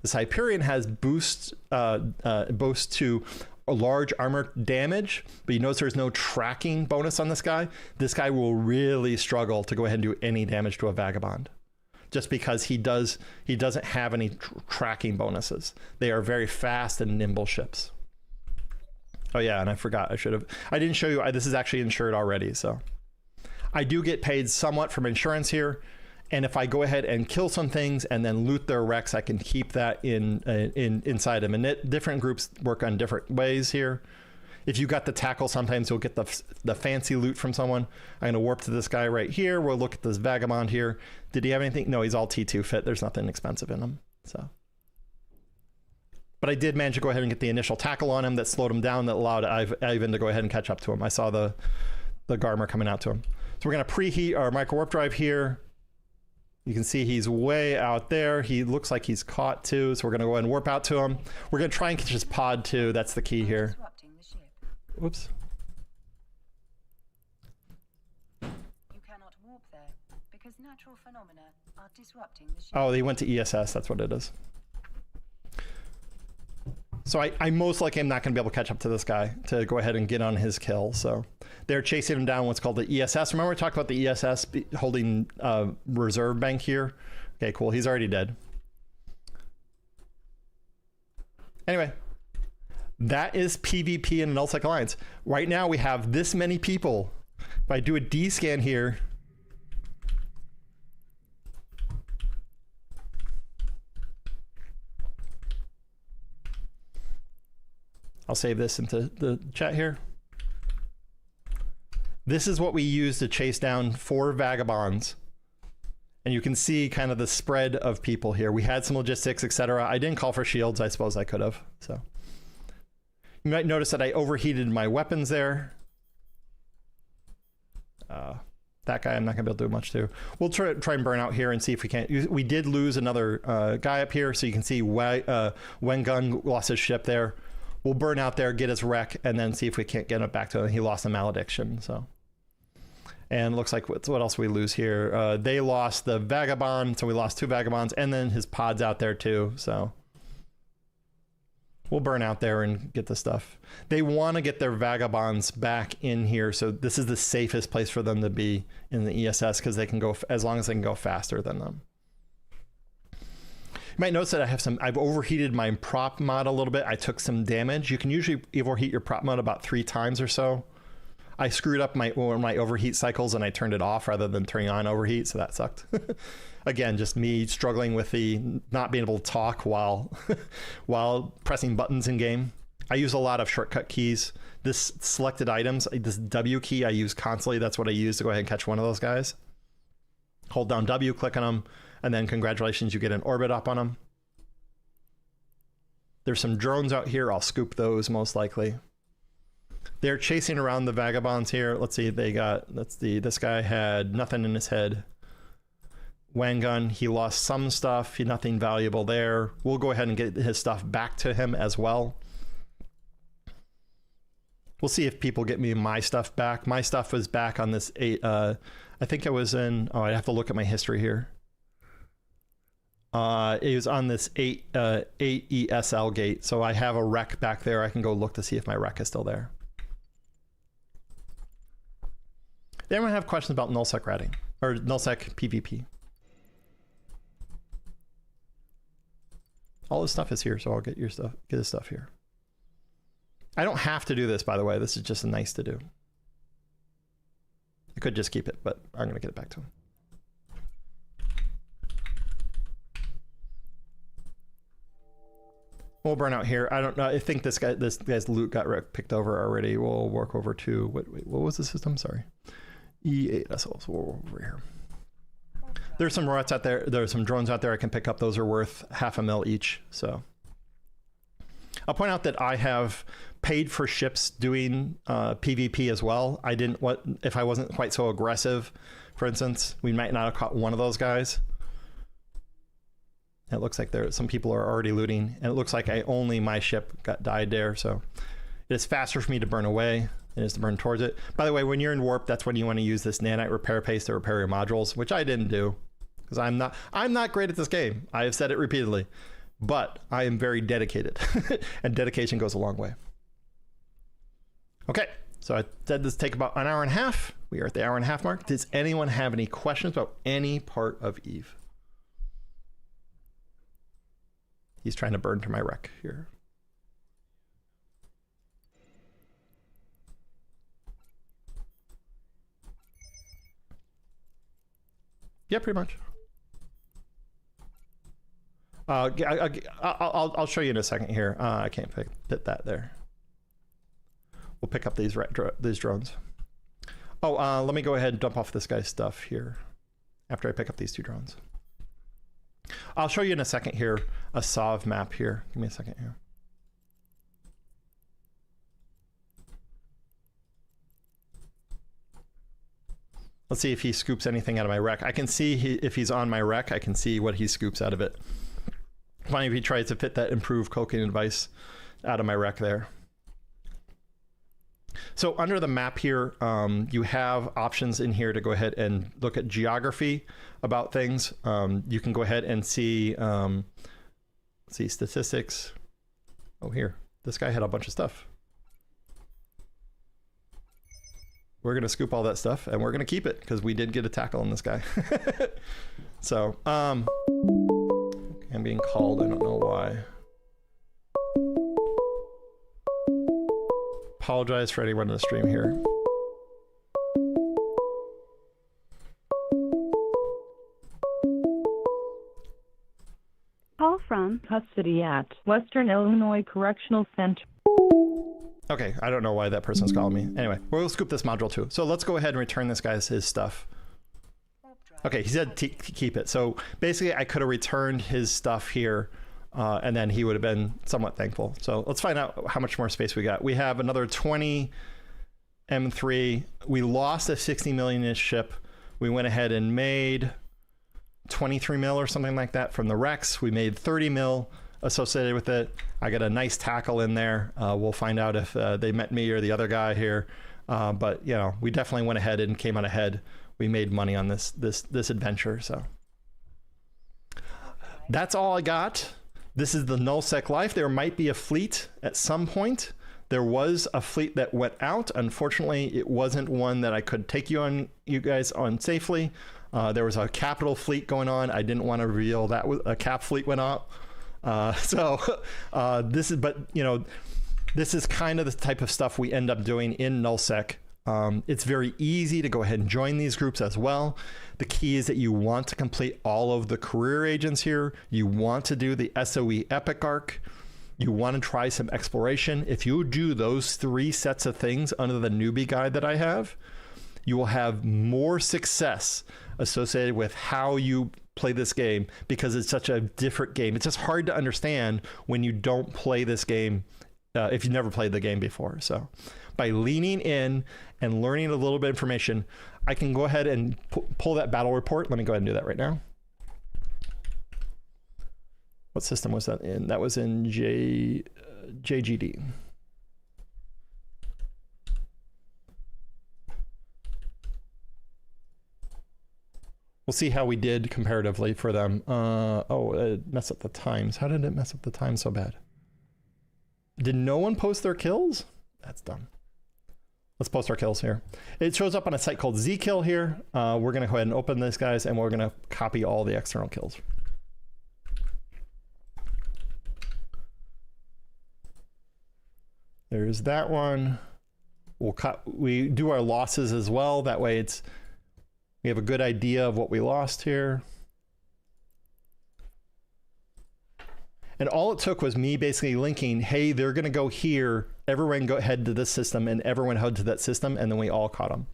Speaker 1: This Hyperion has boost to a large armor damage, but you notice there's no tracking bonus on this guy. This guy will really struggle to go ahead and do any damage to a Vagabond, just because he doesn't have any tracking bonuses. They are very fast and nimble ships. Oh yeah, and I forgot, I didn't show you, this is actually insured already, so. I do get paid somewhat from insurance here, and if I go ahead and kill some things and then loot their wrecks, I can keep that inside them. And different groups work on different ways here. If you got the tackle, sometimes you'll get the fancy loot from someone. I'm gonna warp to this guy right here. We'll look at this Vagabond here. Did he have anything? No, he's all T2 fit. There's nothing expensive in him, so. But I did manage to go ahead and get the initial tackle on him that slowed him down, that allowed Ivan to go ahead and catch up to him. I saw the Garmer coming out to him. So we're going to preheat our micro warp drive here. You can see he's way out there. He looks like he's caught too, so we're going to go ahead and warp out to him. We're going to try and catch his pod too. That's the key here.
Speaker 2: Disrupting the ship.
Speaker 1: Whoops.
Speaker 2: You cannot warp there because natural phenomena are disrupting the ship.
Speaker 1: Oh, he went to ESS. That's what it is. So I most likely am not going to be able to catch up to this guy to go ahead and get on his kill. So they're chasing him down what's called the ESS. Remember we talked about the ESS holding reserve bank here? Okay, cool. He's already dead. Anyway, that is PvP in a nullsec alliance. Right now we have this many people. If I do a D scan here, I'll save this into the chat here. This is what we use to chase down 4 vagabonds. And you can see kind of the spread of people here. We had some logistics, etc. I didn't call for shields. I suppose I could have. So you might notice that I overheated my weapons there. That guy I'm not gonna be able to do much to. We'll try and burn out here and see if we can't. We did lose another guy up here, so you can see Wengun lost his ship there. We'll burn out there, get his wreck, and then see if we can't get it back to him. He lost a malediction, so. And looks like what else we lose here? They lost the vagabond, so we lost 2 vagabonds, and then his pod's out there too, so. We'll burn out there and get the stuff. They want to get their vagabonds back in here, so this is the safest place for them to be in the ESS because they can go, as long as they can go faster than them. You might notice that I've overheated my prop mod a little bit. I took some damage. You can usually overheat your prop mod about 3 times or so. I screwed up one of my overheat cycles and I turned it off rather than turning on overheat, so that sucked. Again, just me struggling with the not being able to talk while while pressing buttons in game. I use a lot of shortcut keys. This selected items, this W key I use constantly. That's what I use to go ahead and catch one of those guys. Hold down W, click on them, and then congratulations, you get an orbit up on them. There's some drones out here. I'll scoop those most likely. They're chasing around the vagabonds here. Let's see, this guy had nothing in his head. Wangun, he lost some stuff. Nothing valuable there. We'll go ahead and get his stuff back to him as well. We'll see if people get me my stuff back. My stuff was back on this 8, I think it was in, oh, I have to look at my history here. It was on this 8 ESL gate. So I have a wreck back there. I can go look to see if my wreck is still there. Does anyone have questions about nullsec ratting or nullsec PvP? All this stuff is here, so I'll get your stuff, get his stuff here. I don't have to do this, by the way. This is just nice to do. I could just keep it, but I'm gonna get it back to him. We'll burn out here. I don't know. I think this guy's loot got picked over already. We'll work over to wait, what was the system? Sorry, E8SL. So we'll over here. There's some robots out there. There's some drones out there I can pick up. Those are worth $500,000 each. So I'll point out that I have paid for ships doing PvP as well. I didn't. What if I wasn't quite so aggressive? For instance, we might not have caught one of those guys. It looks like some people are already looting, and it looks like my ship died there. So it's faster for me to burn away than it is to burn towards it. By the way, when you're in warp, that's when you want to use this nanite repair paste to repair your modules, which I didn't do because I'm not great at this game. I have said it repeatedly, but I am very dedicated, and dedication goes a long way. Okay, so I said this take about an hour and a half. We are at the hour and a half mark. Does anyone have any questions about any part of Eve? He's trying to burn to my wreck here. Yeah, pretty much. I'll show you in a second here. I can't fit that there. We'll pick up these drones. Oh, let me go ahead and dump off this guy's stuff here after I pick up these 2 drones. I'll show you in a second here a SOV map here. Give me a second here. Let's see if he scoops anything out of my wreck. I can see if he's on my wreck, I can see what he scoops out of it. Funny if he tries to fit that improved cocaine advice out of my wreck there. So under the map here, you have options in here to go ahead and look at geography about things. You can go ahead and see, see statistics. Oh, here, this guy had a bunch of stuff. We're going to scoop all that stuff and we're going to keep it because we did get a tackle on this guy. So, I'm being called. I don't know why. Apologize for anyone in the stream here.
Speaker 3: Call from custody at Western Illinois Correctional Center.
Speaker 1: Okay, I don't know why that person's calling me. Anyway, we'll scoop this module too. So let's go ahead and return this guy's his stuff. Okay, he said to keep it. So basically I could have returned his stuff here and then he would have been somewhat thankful. So let's find out how much more space we got. We have another 20 M3. We lost a 60 million-ish ship. We went ahead and made 23 mil or something like that from the Rex. We made 30 mil associated with it. I got a nice tackle in there. We'll find out if they met me or the other guy here. But you know, we definitely went ahead and came out ahead. We made money on this adventure. So that's all I got. This is the nullsec life. There might be a fleet at some point. There was a fleet that went out. Unfortunately, it wasn't one that I could take you guys on safely. There was a capital fleet going on. I didn't want to reveal that a cap fleet went out. This is, but you know, this is kind of the type of stuff we end up doing in nullsec. It's very easy to go ahead and join these groups as well. The key is that you want to complete all of the career agents here. You want to do the SOE epic arc. You want to try some exploration. If you do those 3 sets of things under the newbie guide that I have, you will have more success associated with how you play this game because it's such a different game. It's just hard to understand when you don't play this game if you've never played the game before. So by leaning in and learning a little bit of information, I can go ahead and pull that battle report. Let me go ahead and do that right now. What system was that in? That was in JGD. We'll see how we did comparatively for them. Oh, it messed up the times. How did it mess up the time so bad? Did no one post their kills? That's dumb. Let's post our kills here. It shows up on a site called zkill here. We're going to go ahead and open this, guys, and we're going to copy all the external kills. There's that one. We do our losses as well. That way we have a good idea of what we lost here. And all it took was me basically linking, hey, they're going to go here. Everyone go ahead to this system, and everyone head to that system, and then we all caught them.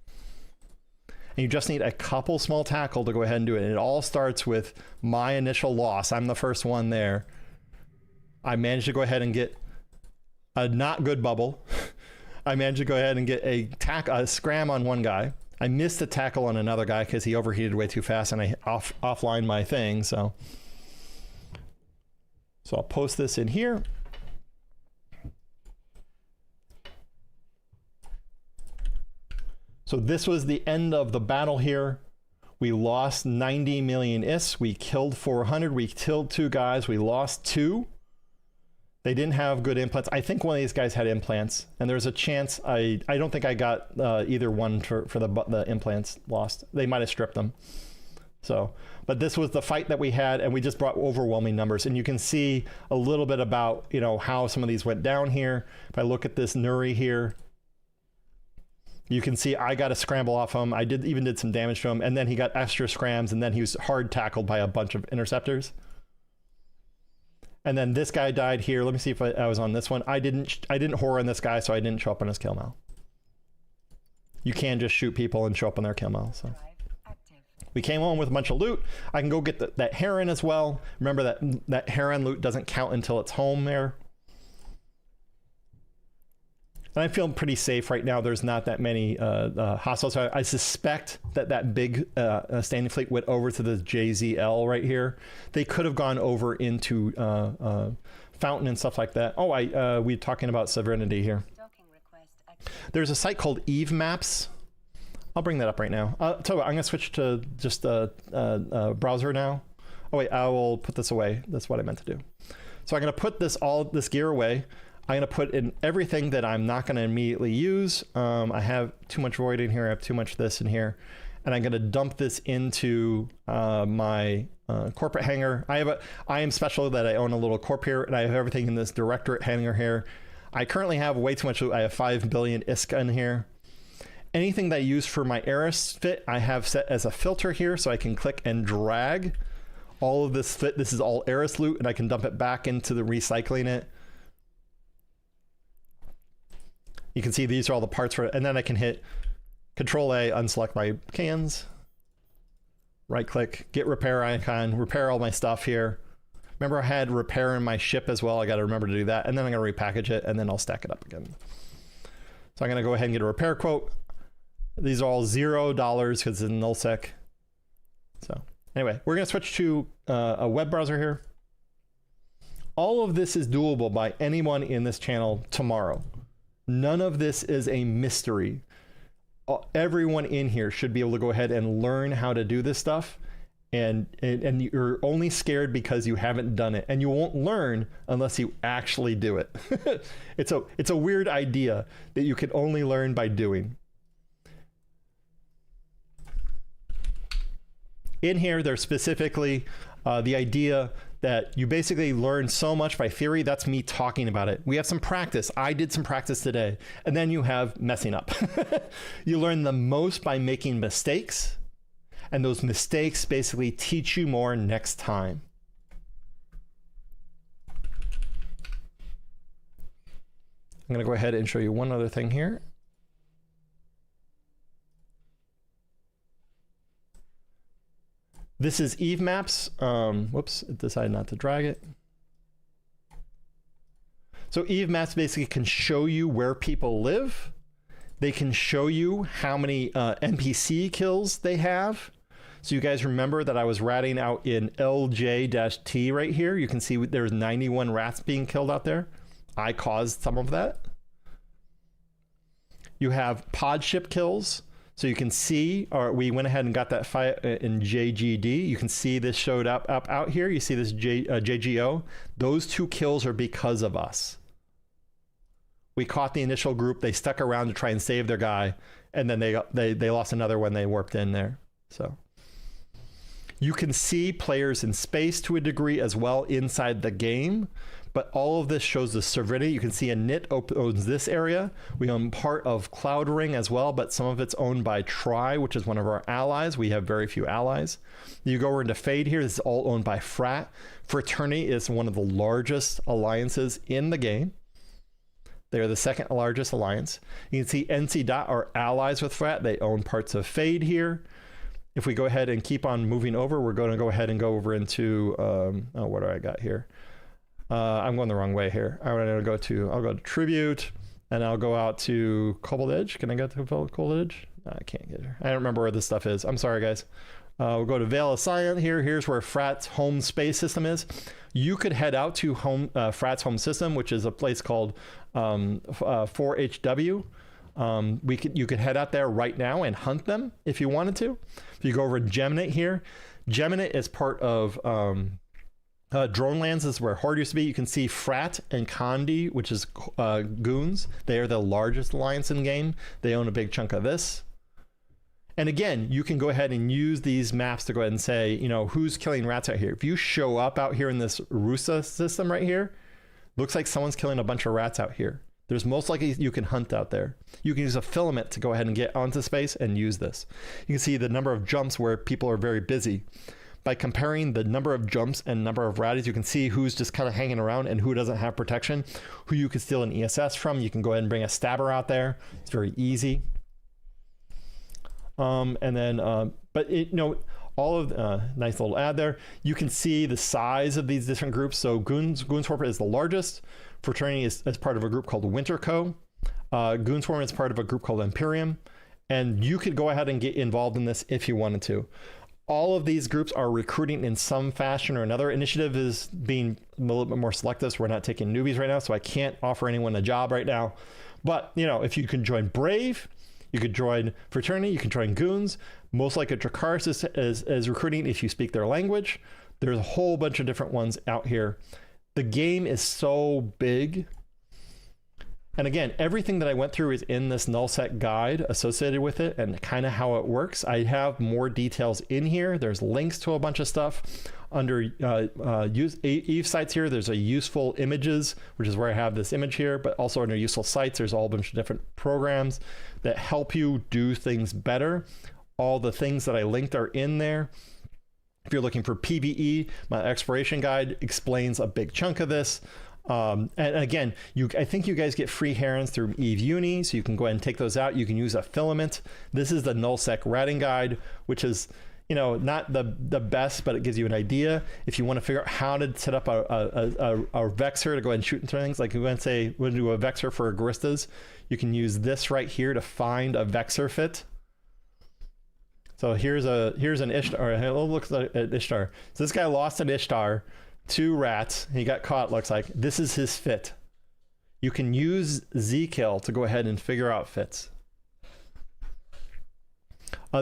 Speaker 1: And you just need a couple small tackle to go ahead and do it. And it all starts with my initial loss. I'm the first one there. I managed to go ahead and get a not good bubble. I managed to go ahead and get a scram on one guy. I missed a tackle on another guy because he overheated way too fast, and I offlined my thing. So I'll post this in here. So this was the end of the battle here. We lost 90 million IS. We killed 400. We killed 2 guys. We lost 2. They didn't have good implants. I think one of these guys had implants, and there's a chance I don't think I got either one for the implants lost. They might have stripped them. So, but this was the fight that we had, and we just brought overwhelming numbers. And you can see a little bit about, you know, how some of these went down here. If I look at this Nuri here, you can see I got a scramble off him. I even did some damage to him, and then he got extra scrams, and then he was hard tackled by a bunch of interceptors. And then this guy died here. Let me see if I was on this one. I didn't horror on this guy, so I didn't show up on his kill mail. You can just shoot people and show up on their kill mail. So we came home with a bunch of loot. I can go get that heron as well. Remember that heron loot doesn't count until it's home there. And I feel pretty safe right now. There's not that many hostiles. I suspect that big standing fleet went over to the JZL right here. They could have gone over into Fountain and stuff like that. Oh, we're talking about sovereignty here.
Speaker 2: Docking request accepted.
Speaker 1: There's a site called Eve Maps. I'll bring that up right now. So I'm going to switch to just browser now. Oh, wait, I will put this away. That's what I meant to do. So I'm going to put this gear away. I'm going to put in everything that I'm not going to immediately use. I have too much void in here. I have too much this in here. And I'm going to dump this into my corporate hangar. I am special that I own a little corp here, and I have everything in this directorate hangar here. I currently have way too much. I have 5 billion ISK in here. Anything that I use for my Eris fit, I have set as a filter here, so I can click and drag all of this fit. This is all Eris loot, and I can dump it back into the recycling it. You can see these are all the parts for it, and then I can hit Control A, unselect my cans, right click, get repair icon, repair all my stuff here. Remember I had repair in my ship as well. I got to remember to do that, and then I'm going to repackage it, and then I'll stack it up again. So I'm going to go ahead and get a repair quote. These are all $0 because it's in nullsec. So anyway, we're going to switch to a web browser here. All of this is doable by anyone in this channel tomorrow. None of this is a mystery. Everyone in here should be able to go ahead and learn how to do this stuff. And you're only scared because you haven't done it. And you won't learn unless you actually do it. It's a weird idea that you can only learn by doing. In here, there's specifically the idea that you basically learn so much by theory. That's me talking about it. We have some practice. I did some practice today. And then you have messing up. You learn the most by making mistakes. And those mistakes basically teach you more next time. I'm going to go ahead and show you one other thing here. This is Eve Maps. Whoops, it decided not to drag it. So Eve Maps basically can show you where people live. They can show you how many NPC kills they have. So you guys remember that I was ratting out in LJ-T right here. You can see there's 91 rats being killed out there. I caused some of that. You have pod ship kills. So you can see, or we went ahead and got that file in JGD. You can see this showed up out here. You see this JGO. Those 2 kills are because of us. We caught the initial group. They stuck around to try and save their guy, and then they lost another when they warped in there. So you can see players in space to a degree as well inside the game. But all of this shows the sovereignty. You can see Init owns this area. We own part of Cloud Ring as well, but some of it's owned by Tri, which is one of our allies. We have very few allies. You go over into Fade here. This is all owned by Frat. Fraternity is one of the largest alliances in the game. They're the 2nd largest alliance. You can see NC Dot are allies with Frat. They own parts of Fade here. If we go ahead and keep on moving over, we're going to go ahead and go over into, what do I got here? I'm going the wrong way here. I'll go to Tribute, and I'll go out to Cobalt Edge. Can I get to Cobalt Edge? No, I can't get there. I don't remember where this stuff is. I'm sorry, guys. We'll go to Veil of Scion here. Here's where Frat's home space system is. You could head out to Frat's home system, which is a place called 4HW. You could head out there right now and hunt them if you wanted to. If you go over to Geminate here, Geminate is part of Drone Lands. Is where Horde used to be. You can see Frat and Condi, which is goons. They are the largest alliance in the game. They own a big chunk of this. And again, you can go ahead and use these maps to go ahead and say, you know, who's killing rats out here. If you show up out here in this Rusa system right here, looks like someone's killing a bunch of rats out here. There's most likely you can hunt out there. You can use a filament to go ahead and get onto space and use this. You can see the number of jumps where people are very busy. By comparing the number of jumps and number of ratties, you can see who's just kind of hanging around and who doesn't have protection, who you can steal an ESS from. You can go ahead and bring a stabber out there. It's very easy. But it, you know, all of nice little ad there. You can see the size of these different groups. So Goons Corporate is the largest. Fraternity is part of a group called Winter Co. Goonswarm is part of a group called Imperium, and you could go ahead and get involved in this if you wanted to. All of these groups are recruiting in some fashion or another. Initiative is being a little bit more selective, so we're not taking newbies right now, so I can't offer anyone a job right now. But, you know, if you can join Brave, you could join Fraternity, you can join Goons. Most like a Dracarys is recruiting if you speak their language. There's a whole bunch of different ones out here. The game is so big. And again, everything that I went through is in this nullsec guide associated with it and kind of how it works. I have more details in here. There's links to a bunch of stuff. Under Eve sites here, there's a useful images, which is where I have this image here, but also under useful sites, there's all a bunch of different programs that help you do things better. All the things that I linked are in there. If you're looking for PvE, my exploration guide explains a big chunk of this. And again, I think you guys get free herons through Eve Uni, so you can go ahead and take those out. You can use a filament. This is the nullsec ratting guide, which is, you know, not the best, but it gives you an idea. If you want to figure out how to set up a vexor to go ahead and shoot into things, like we want to say we'll do a vexor for Agoristas, you can use this right here to find a vexor fit. So here's an Ishtar. It looks like an Ishtar. So this guy lost an Ishtar. 2 rats. He got caught, looks like. This is his fit. You can use zkill to go ahead and figure out fits.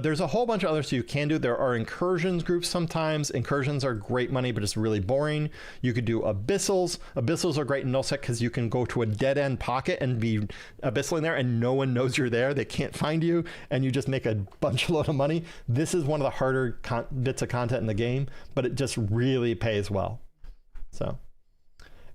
Speaker 1: There's a whole bunch of others you can do. There are incursions groups sometimes. Incursions are great money, but it's really boring. You could do abyssals. Abyssals are great in nullsec because you can go to a dead end pocket and be abyssaling there and no one knows you're there. They can't find you and you just make a bunch of money. This is one of the harder bits of content in the game, but it just really pays well. So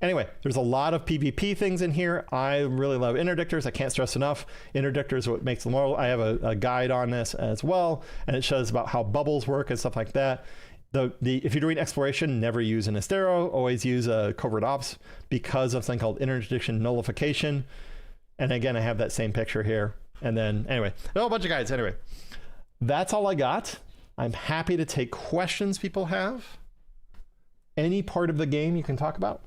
Speaker 1: anyway, there's a lot of PvP things in here. I really love interdictors. I can't stress enough. Interdictors are what makes them more. I have a guide on this as well, and it shows about how bubbles work and stuff like that. If you're doing exploration, never use an Estero. Always use a covert ops because of something called interdiction nullification. And again, I have that same picture here. And then anyway, a whole bunch of guides. Anyway, that's all I got. I'm happy to take questions people have. Any part of the game you can talk about?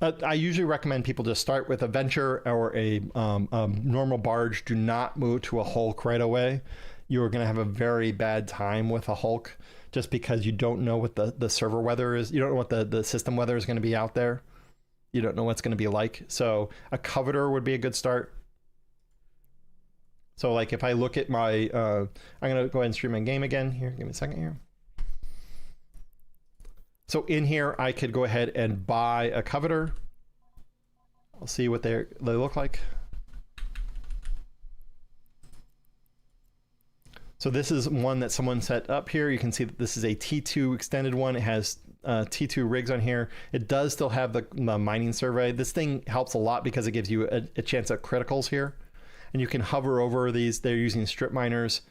Speaker 1: I usually recommend people just start with a venture or a normal barge. Do not move to a Hulk right away. You're going to have a very bad time with a Hulk just because you don't know what the server weather is. You don't know what the system weather is going to be out there. You don't know what's going to be like. So a Covetor would be a good start. So like if I look at my, I'm going to go ahead and stream my game again here. Give me a second here. So in here, I could go ahead and buy a Covetor. I'll see what they look like. So this is one that someone set up here. You can see that this is a T2 extended one. It has T2 rigs on here. It does still have the mining survey. This thing helps a lot because it gives you a chance at criticals here. And you can hover over these. They're using strip miners.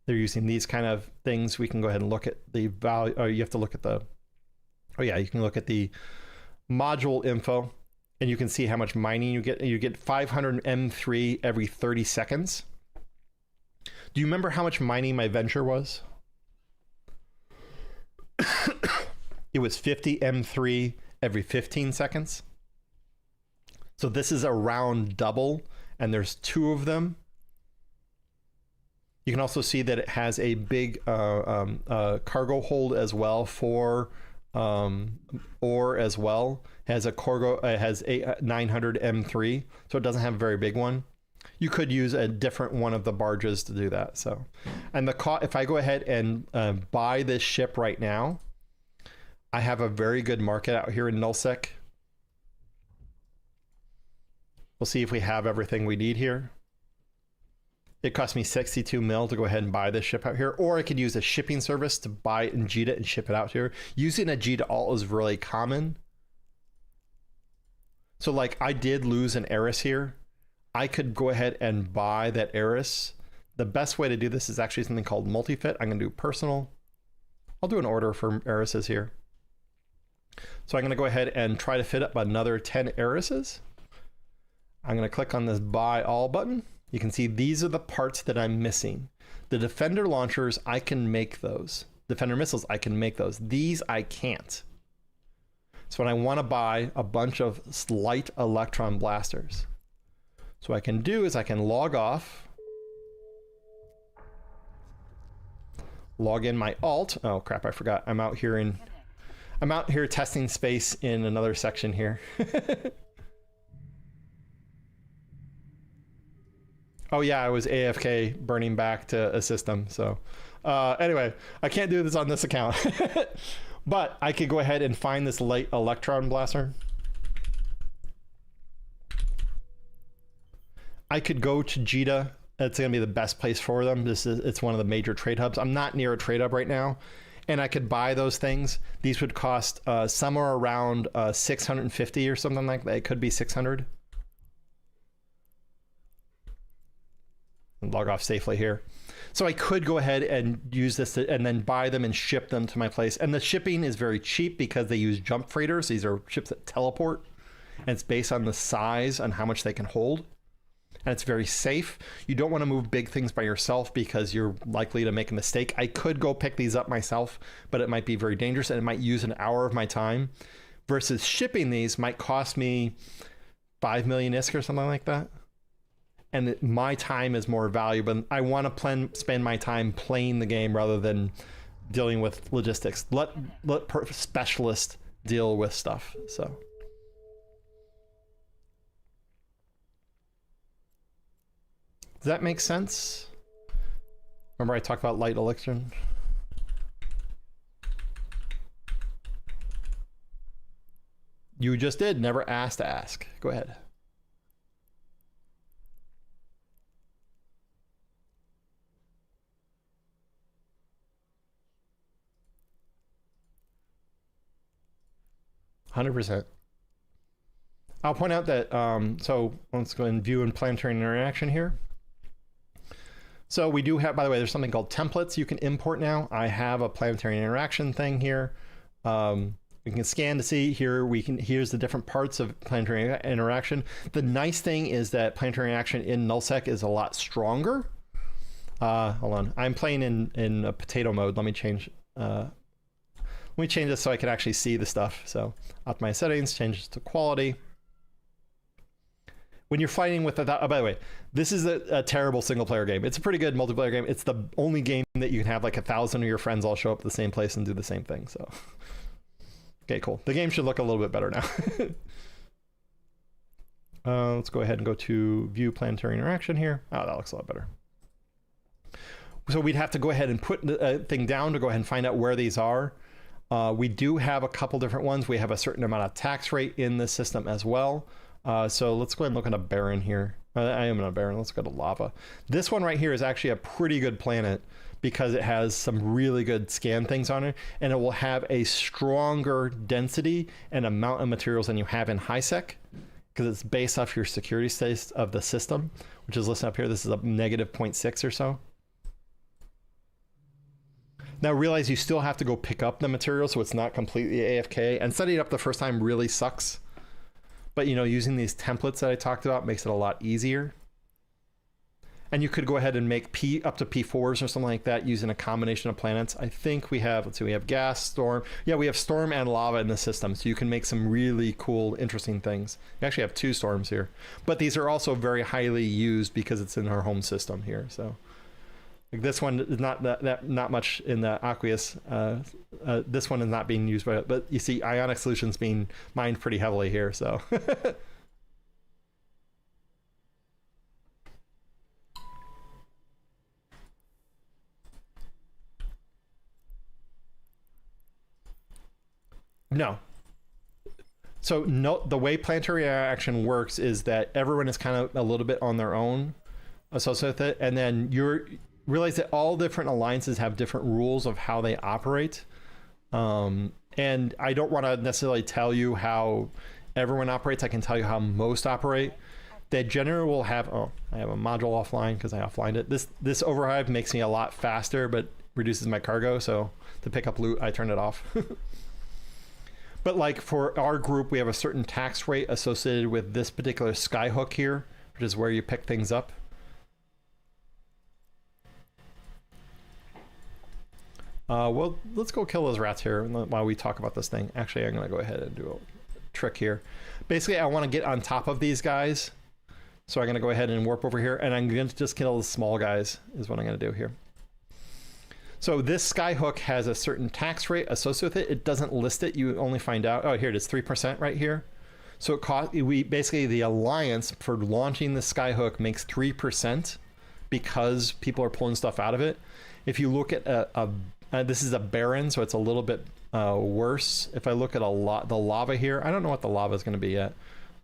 Speaker 1: They're using these kind of things. We can go ahead and look at the value. Oh, you have to look at the, oh yeah, you can look at the module info and you can see how much mining you get. You get 500 M3 every 30 seconds. Do you remember how much mining my venture was? It was 50 M3 every 15 seconds. So this is around double, and there's 2 of them. You can also see that it has a big cargo hold as well for ore as well. It has a cargo, it has 900 M3, so it doesn't have a very big one. You could use a different one of the barges to do that. So, and if I go ahead and buy this ship right now, I have a very good market out here in nullsec. We'll see if we have everything we need here. It cost me 62 mil to go ahead and buy this ship out here, or I could use a shipping service to buy it and JIT it and ship it out here. Using a JIT alt is really common. So like I did lose an Eris here. I could go ahead and buy that Eris. The best way to do this is actually something called multi-fit. I'm going to do personal. I'll do an order for Erises here. So I'm going to go ahead and try to fit up another 10 Erises. I'm going to click on this buy all button. You can see these are the parts that I'm missing. The Defender launchers, I can make those. Defender missiles, I can make those. These I can't. So when I want to buy a bunch of light electron blasters, so what I can do is I can log off, log in my alt. Oh crap, I forgot. I'm out here testing space in another section here. Oh yeah, I was AFK burning back to a system. So anyway, I can't do this on this account. But I could go ahead and find this light electron blaster. I could go to JITA. It's going to be the best place for them. It's one of the major trade hubs. I'm not near a trade hub right now. And I could buy those things. These would cost somewhere around 650 or something like that. It could be 600. And log off safely here. So I could go ahead and use this and then buy them and ship them to my place. And the shipping is very cheap because they use jump freighters. These are ships that teleport. And it's based on the size and how much they can hold. And it's very safe. You don't want to move big things by yourself because you're likely to make a mistake. I could go pick these up myself, but it might be very dangerous and it might use an hour of my time. Versus shipping these might cost me 5 million ISK or something like that. And my time is more valuable. I want to spend my time playing the game rather than dealing with logistics. Let specialists deal with stuff. So. Does that make sense? Remember I talked about light electron? You just did. Never asked to ask. Go ahead. %. I'll point out that, so let's go and view and planetary interaction here. So we do have, by the way, there's something called templates you can import now. I have a planetary interaction thing here. We can scan to see here, here's the different parts of planetary interaction. The nice thing is that planetary interaction in nullsec is a lot stronger. Hold on, I'm playing in a potato mode. Let me change this so I can actually see the stuff. So optimize settings, change this to quality. When you're fighting with by the way, this is a terrible single player game. It's a pretty good multiplayer game. It's the only game that you can have like 1,000 of your friends all show up at the same place and do the same thing. So, okay, cool. The game should look a little bit better now. Let's go ahead and go to view planetary interaction here. Oh, that looks a lot better. So we'd have to go ahead and put a thing down to go ahead and find out where these are. We do have a couple different ones. We have a certain amount of tax rate in the system as well. So let's go ahead and look at a barren here. I am in a barren. Let's go to lava. This one right here is actually a pretty good planet because it has some really good scan things on it, and it will have a stronger density and amount of materials than you have in HiSec because it's based off your security status of the system, which is listed up here. This is a negative 0.6 or so. Now realize you still have to go pick up the material, so it's not completely AFK, and setting it up the first time really sucks. But you know, using these templates that I talked about makes it a lot easier. And you could go ahead and make up to P4s or something like that using a combination of planets. I think we have, let's see, we have gas, storm. Yeah, we have storm and lava in the system, so you can make some really cool, interesting things. You actually have 2 storms here. But these are also very highly used because it's in our home system here. So like this one is not much in the aqueous. This one is not being used by it, but you see ionic solutions being mined pretty heavily here. So no. So no, the way planetary interaction works is that everyone is kind of a little bit on their own associated with it, and then you're realize that all different alliances have different rules of how they operate. And I don't want to necessarily tell you how everyone operates. I can tell you how most operate. They generally will have, oh, I have a module offline because I offlined it. This override makes me a lot faster, but reduces my cargo. So to pick up loot, I turn it off. But like for our group, we have a certain tax rate associated with this particular skyhook here, which is where you pick things up. Well, let's go kill those rats here while we talk about this thing. Actually, I'm going to go ahead and do a trick here. Basically, I want to get on top of these guys. So I'm going to go ahead and warp over here, and I'm going to just kill the small guys is what I'm going to do here. So this skyhook has a certain tax rate associated with it. It doesn't list it. You only find out. Oh, here it is, 3% right here. So it cost, basically the alliance for launching the skyhook makes 3% because people are pulling stuff out of it. If you look at this is a barren, so it's a little bit worse. If I look at the lava here, I don't know what the lava is going to be yet.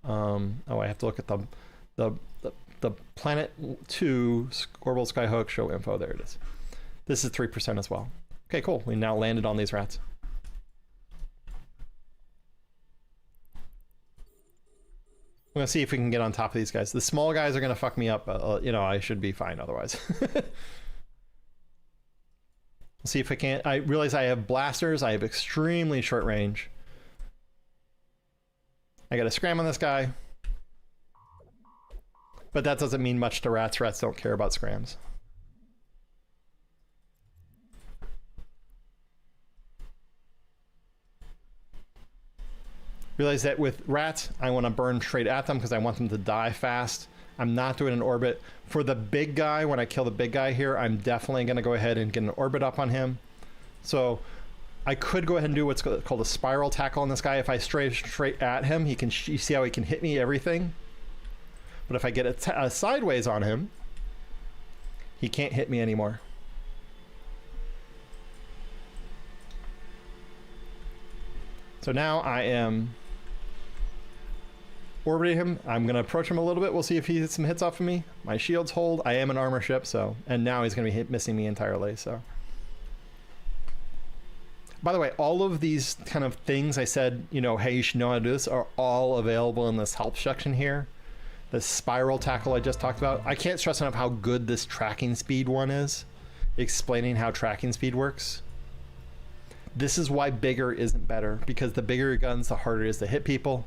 Speaker 1: Oh, I have to look at the Planet 2 orbital skyhook show info. There it is. This is 3% as well. Okay, cool. We now landed on these rats. We're gonna see if we can get on top of these guys. The small guys are gonna fuck me up. You know, I should be fine otherwise. We'll see if I can't. I realize I have blasters. I have extremely short range. I gotta scram on this guy. But that doesn't mean much to rats. Rats don't care about scrams. Realize that with rats, I want to burn straight at them because I want them to die fast. I'm not doing an orbit. For the big guy, when I kill the big guy here, I'm definitely going to go ahead and get an orbit up on him. So I could go ahead and do what's called a spiral tackle on this guy. If I straight at him, you see how he can hit me everything. But if I get a sideways on him, he can't hit me anymore. So now I am orbiting him. I'm going to approach him a little bit. We'll see if he hits some hits off of me. My shields hold. I am an armor ship, so, and now he's going to be missing me entirely. So, by the way, all of these kind of things I said, you know, hey, you should know how to do this, are all available in this help section here. The spiral tackle I just talked about. I can't stress enough how good this tracking speed one is, explaining how tracking speed works. This is why bigger isn't better, because the bigger your guns, the harder it is to hit people.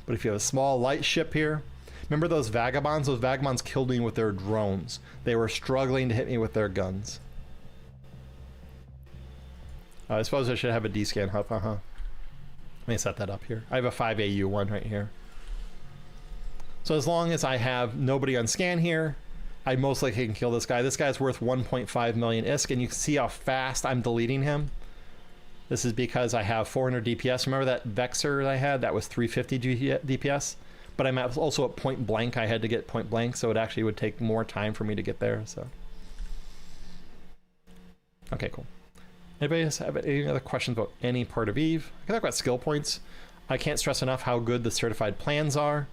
Speaker 1: But if you have a small light ship here, remember those vagabonds? Those vagabonds killed me with their drones. They were struggling to hit me with their guns. I suppose I should have a D-scan hub, Let me set that up here. I have a 5AU one right here. So as long as I have nobody on scan here, I most likely can kill this guy. This guy's worth 1.5 million ISK, and you can see how fast I'm deleting him. This is because I have 400 DPS. Remember that Vexer I had? That was 350 DPS. But I'm also at point blank. I had to get point blank, so it actually would take more time for me to get there. So, okay, cool. Anybody else have any other questions about any part of Eve? I can talk about skill points. I can't stress enough how good the certified plans are.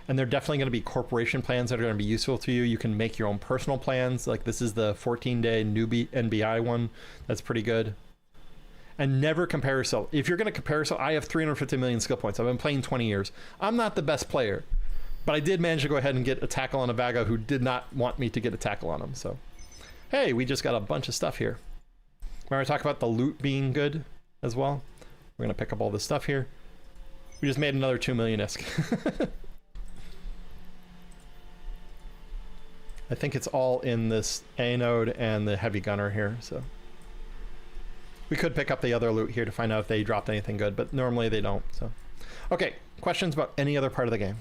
Speaker 1: And they're definitely going to be corporation plans that are going to be useful to you. You can make your own personal plans. Like this is the 14-day newbie NBI one. That's pretty good. And never compare yourself. If you're going to compare yourself, I have 350 million skill points. I've been playing 20 years. I'm not the best player, but I did manage to go ahead and get a tackle on a Vaga who did not want me to get a tackle on him. So, hey, we just got a bunch of stuff here. Remember I talked about the loot being good as well? We're going to pick up all this stuff here. We just made another 2 million ISK. I think it's all in this A node and the heavy gunner here, so. We could pick up the other loot here to find out if they dropped anything good, but normally they don't, so. Okay, questions about any other part of the game?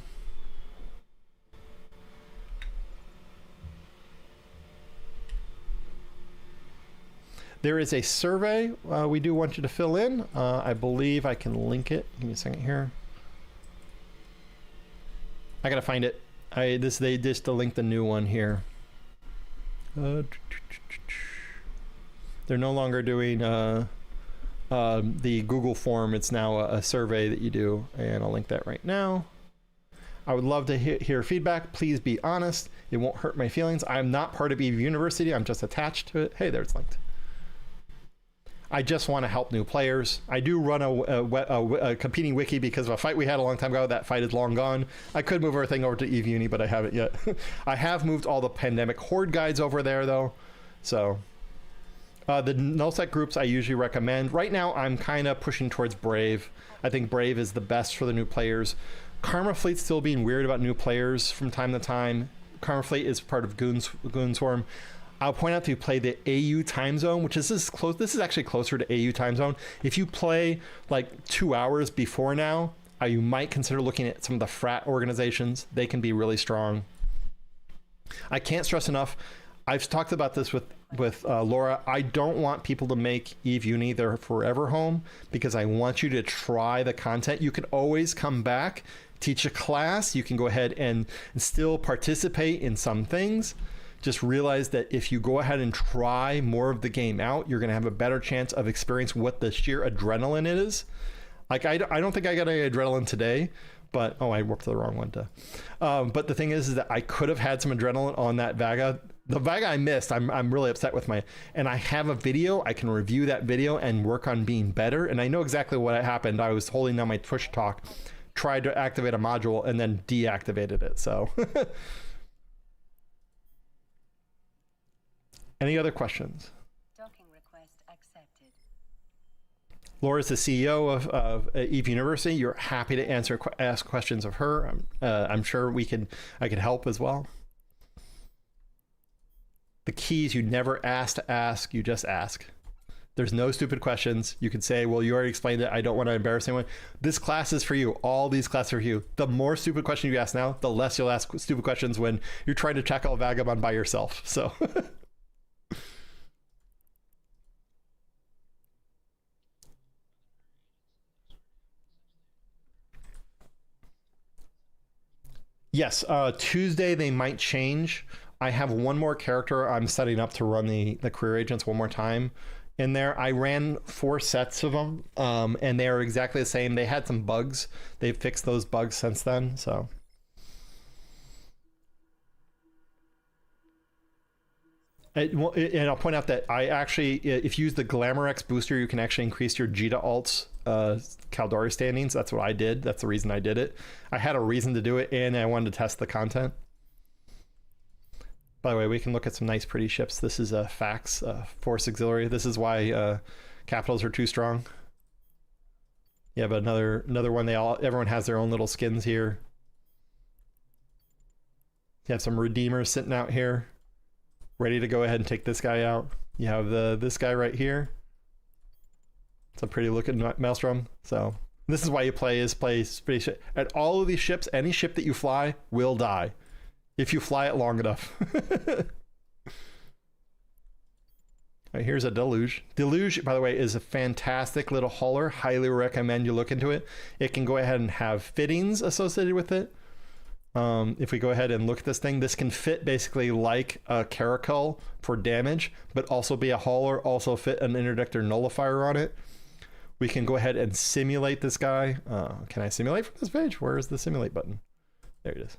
Speaker 1: There is a survey we do want you to fill in. I believe I can link it. Give me a second here. I gotta find it. They just linked the new one here. They're no longer doing the Google form. It's now a survey that you do, and I'll link that right now. I would love to hear feedback. Please be honest. It won't hurt my feelings. I'm not part of Eve University. I'm just attached to it. Hey, there it's linked. I just want to help new players. I do run a competing wiki because of a fight we had a long time ago. That fight is long gone. I could move everything over to Eve Uni, but I haven't yet. I have moved all the pandemic horde guides over there though. So the nullsec groups I usually recommend. Right now I'm kind of pushing towards Brave. I think Brave is the best for the new players. Karma Fleet's still being weird about new players from time to time. Karma Fleet is part of Goon Swarm. I'll point out to you play the AU time zone, which is this close. This is actually closer to AU time zone. If you play like 2 hours before now, you might consider looking at some of the frat organizations. They can be really strong. I can't stress enough. I've talked about this with Laura. I don't want people to make Eve Uni their forever home because I want you to try the content. You can always come back, teach a class. You can go ahead and still participate in some things. Just realize that if you go ahead and try more of the game out, you're going to have a better chance of experiencing what the sheer adrenaline is. Like, I don't think I got any adrenaline today, but, I worked the wrong one too. But the thing is that I could have had some adrenaline on that Vaga. The Vaga I missed, I'm really upset with and I have a video. I can review that video and work on being better. And I know exactly what happened. I was holding down my push talk, tried to activate a module and then deactivated it. So any other questions?
Speaker 2: Docking request accepted.
Speaker 1: Laura's the CEO of Eve University. You're happy to ask questions of her. I'm sure I could help as well. The key is you never ask to ask, you just ask. There's no stupid questions. You could say, well, you already explained it. I don't want to embarrass anyone. This class is for you. All these classes are for you. The more stupid questions you ask now, the less you'll ask stupid questions when you're trying to tackle a vagabond by yourself. So yes, Tuesday they might change. I have one more character I'm setting up to run the career agents one more time in there. I ran 4 sets of them, and they are exactly the same. They had some bugs. They've fixed those bugs since then, so. And I'll point out that I actually, if you use the Glamour X booster, you can actually increase your Jita alts Caldari standings. That's what I did. That's the reason I did it. I had a reason to do it, and I wanted to test the content. By the way, we can look at some nice pretty ships. This is a Fax Force Auxiliary. This is why capitals are too strong. You have another one. Everyone has their own little skins here. You have some Redeemers sitting out here, ready to go ahead and take this guy out. You have this guy right here. It's a pretty looking Maelstrom. So this is why you play space. At all of these ships, any ship that you fly will die if you fly it long enough. All right, here's a Deluge. Deluge, by the way, is a fantastic little hauler. Highly recommend you look into it. It can go ahead and have fittings associated with it. If we go ahead and look at this thing, this can fit basically like a caracal for damage, but also be a hauler, also fit an interdictor nullifier on it. We can go ahead and simulate this guy. Can I simulate from this page? Where is the simulate button? There it is.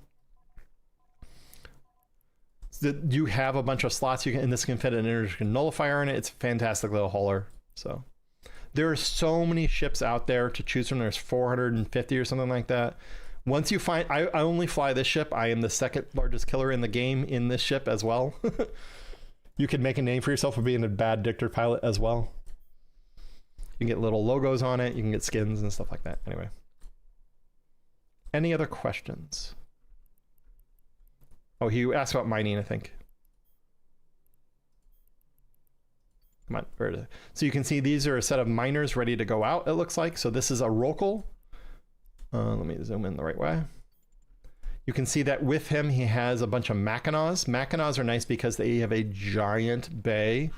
Speaker 1: So you have a bunch of slots and this can fit an interdictor nullifier in it. It's a fantastic little hauler. So there are so many ships out there to choose from. There's 450 or something like that. Once you find, I only fly this ship. I am the second largest killer in the game in this ship as well. You can make a name for yourself for being a bad dictator pilot as well. You can get little logos on it. You can get skins and stuff like that. Anyway. Any other questions? Oh, he asked about mining, I think. Come on, where is it? So you can see these are a set of miners ready to go out, it looks like. So this is a Rokel. Let me zoom in the right way. You can see that with him, he has a bunch of Mackinaws. Mackinaws are nice because they have a giant bay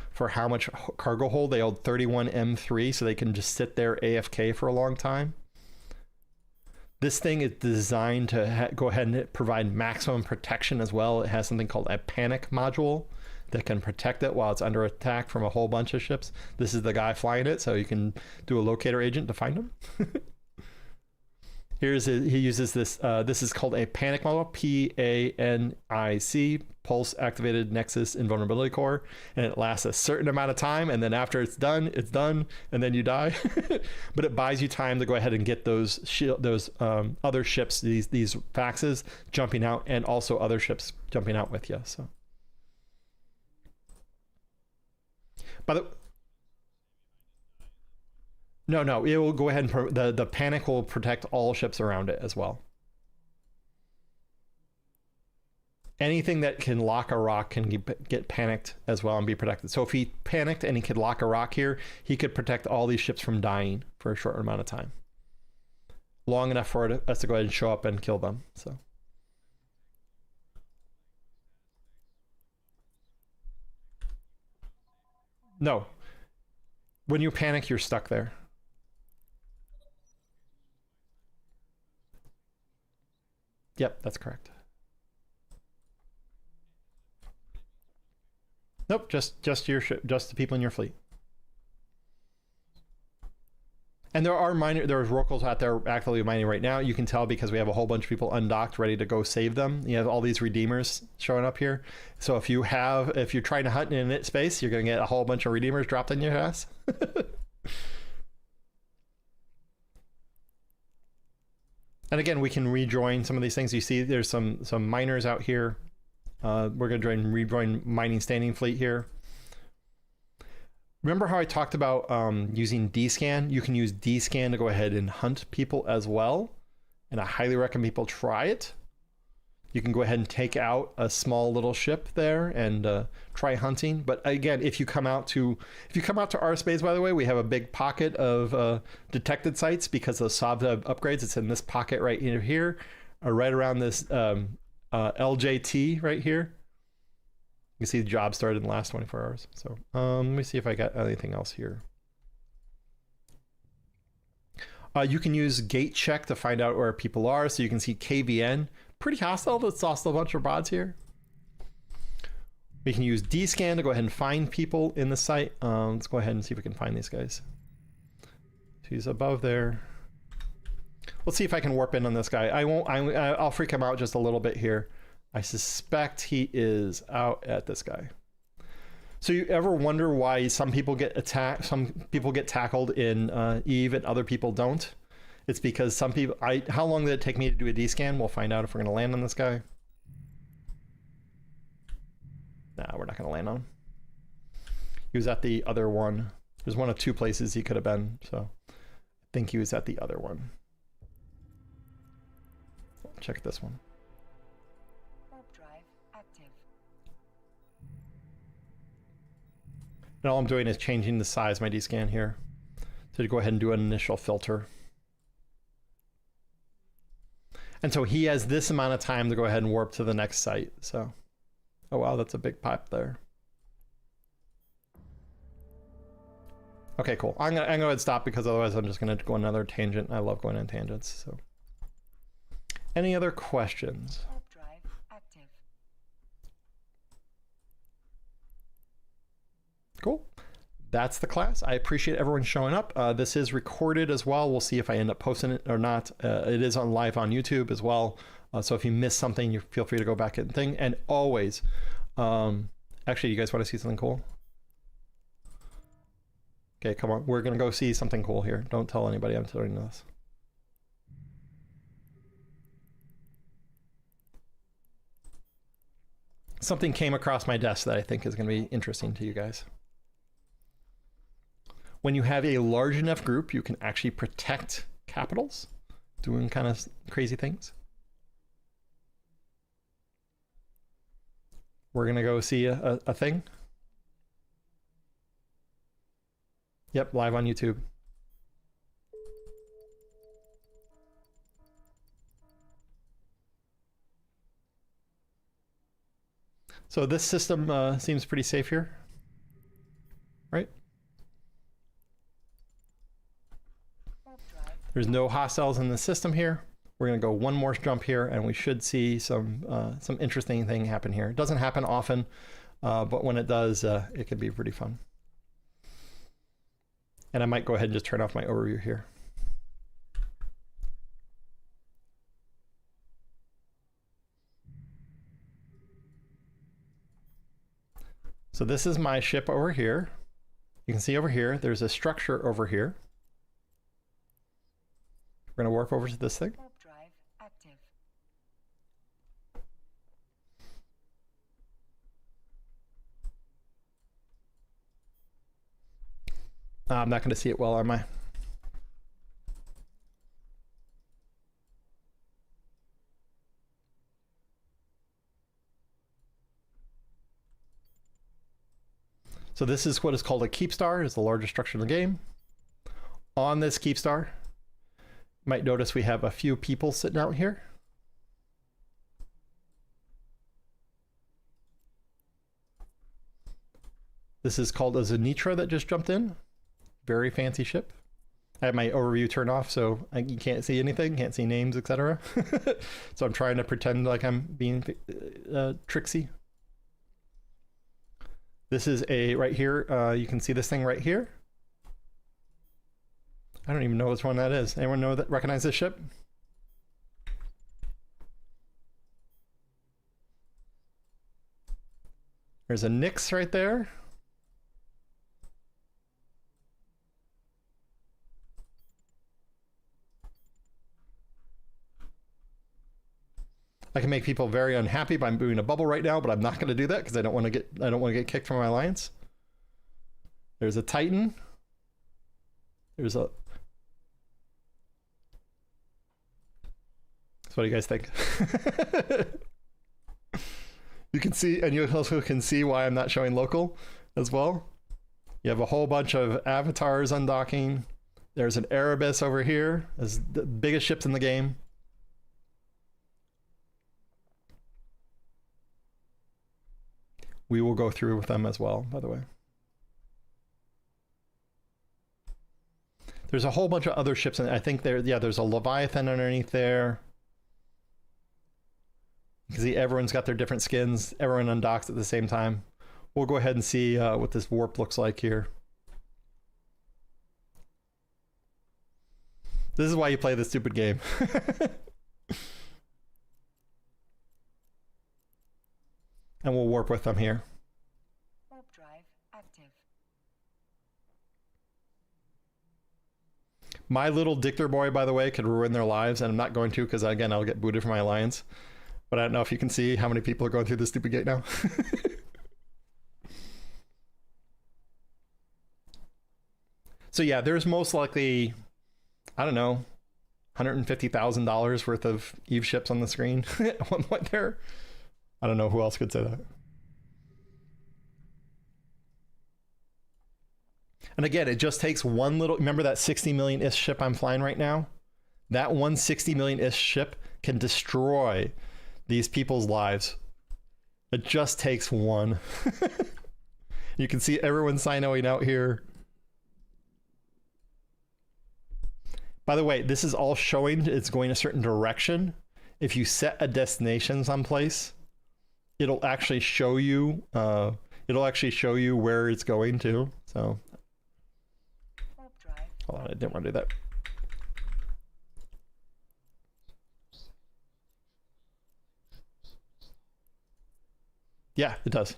Speaker 1: for how much cargo hold. They hold 31 M3, so they can just sit there AFK for a long time. This thing is designed to go ahead and provide maximum protection as well. It has something called a panic module that can protect it while it's under attack from a whole bunch of ships. This is the guy flying it, so you can do a locator agent to find him. He uses this, this is called a panic model, PANIC, Pulse Activated Nexus Invulnerability Core, and it lasts a certain amount of time, and then after it's done, and then you die. But it buys you time to go ahead and get those other ships, these faxes jumping out, and also other ships jumping out with you. So, No, it will go ahead and the panic will protect all ships around it as well. anything that can lock a rock can get panicked as well and be protected. So if he panicked and he could lock a rock here, he could protect all these ships from dying for a short amount of time. Long enough for us to go ahead and show up and kill them. So. No. When you panic, you're stuck there. Yep, that's correct. Nope, just your ship, just the people in your fleet. And there's rocals out there actively mining right now. You can tell because we have a whole bunch of people undocked ready to go save them. You have all these redeemers showing up here. So if you're trying to hunt in it space, you're going to get a whole bunch of redeemers dropped in your ass. And again, we can rejoin some of these things. You see there's some miners out here. We're going to rejoin mining standing fleet here. Remember how I talked about using D-scan? You can use D-scan to go ahead and hunt people as well. And I highly recommend people try it. You can go ahead and take out a small little ship there and try hunting. But again, if you come out to our space, by the way, we have a big pocket of detected sites because of SOV upgrades. It's in this pocket right here, right around this LJT right here. You can see the job started in the last 24 hours. So let me see if I got anything else here. You can use gate check to find out where people are. So you can see KVN. Pretty hostile. Let's toss a bunch of rods here. We can use D-scan to go ahead and find people in the site. Let's go ahead and see if we can find these guys. So he's above there. Let's see if I can warp in on this guy. I'll freak him out just a little bit here. I suspect he is out at this guy. So you ever wonder why some people get attacked, some people get tackled in Eve and other people don't? It's because some people, how long did it take me to do a D-scan? We'll find out if we're going to land on this guy. Nah, we're not going to land on him. He was at the other one. There's one of two places he could have been, so I think he was at the other one. Check this one.
Speaker 2: Warp drive active.
Speaker 1: And all I'm doing is changing the size of my D-scan here. So to go ahead and do an initial filter. And so he has this amount of time to go ahead and warp to the next site. So, oh wow, that's a big pipe there. Okay, cool. I'm gonna go ahead and stop because otherwise I'm just gonna go another tangent. I love going on tangents. So, any other questions?
Speaker 2: Warp drive active.
Speaker 1: Cool. That's the class. I appreciate everyone showing up. This is recorded as well. We'll see if I end up posting it or not. It is on live on YouTube as well. So if you miss something, you feel free to go back and thing. And always, actually, you guys want to see something cool? Okay, come on. We're going to go see something cool here. Don't tell anybody I'm telling this. Something came across my desk that I think is going to be interesting to you guys. When you have a large enough group, you can actually protect capitals, doing kind of crazy things. We're going to go see a thing. Yep, live on YouTube. So this system seems pretty safe here, right? There's no hostiles in the system here. We're going to go one more jump here, and we should see some interesting thing happen here. It doesn't happen often, but when it does, it can be pretty fun. And I might go ahead and just turn off my overview here. So this is my ship over here. You can see over here, there's a structure over here. We're going to warp over to this thing.
Speaker 2: Warp drive active.
Speaker 1: I'm not going to see it well, am I? So this is what is called a keep star. It's the largest structure in the game. On this keep star, you might notice we have a few people sitting out here. This is called a Zenitra that just jumped in. Very fancy ship. I have my overview turned off, so you can't see anything, can't see names, etc. So I'm trying to pretend like I'm being tricksy. This is a, right here, you can see this thing right here. I don't even know which one that is. Anyone know that, recognize this ship? There's a Nyx right there. I can make people very unhappy by doing a bubble right now, but I'm not going to do that because I don't want to get kicked from my alliance. There's a Titan. There's a. So what do you guys think? You can see, and you also can see why I'm not showing local as well. You have a whole bunch of avatars undocking. There's an Erebus over here. It's the biggest ships in the game. We will go through with them as well, by the way. There's a whole bunch of other ships, and I think there's a Leviathan underneath there. You can see everyone's got their different skins. Everyone undocks at the same time. We'll go ahead and see what this warp looks like here. This is why you play this stupid game. And we'll warp with them here.
Speaker 2: Warp drive active.
Speaker 1: My little dictator boy, by the way, could ruin their lives, and I'm not going to because, again, I'll get booted from my alliance. But I don't know if you can see how many people are going through this stupid gate now. So yeah, there's most likely, I don't know, $150,000 worth of Eve ships on the screen at one point there. I don't know who else could say that. And again, it just takes one little, remember that 60 million-ish ship I'm flying right now? That one 60 million-ish ship can destroy these people's lives. It just takes one. You can see everyone sinoing out here. By the way, this is all showing it's going a certain direction. If you set a destination someplace, it'll actually show you where it's going to. So hold on, I didn't want to do that. Yeah, it does.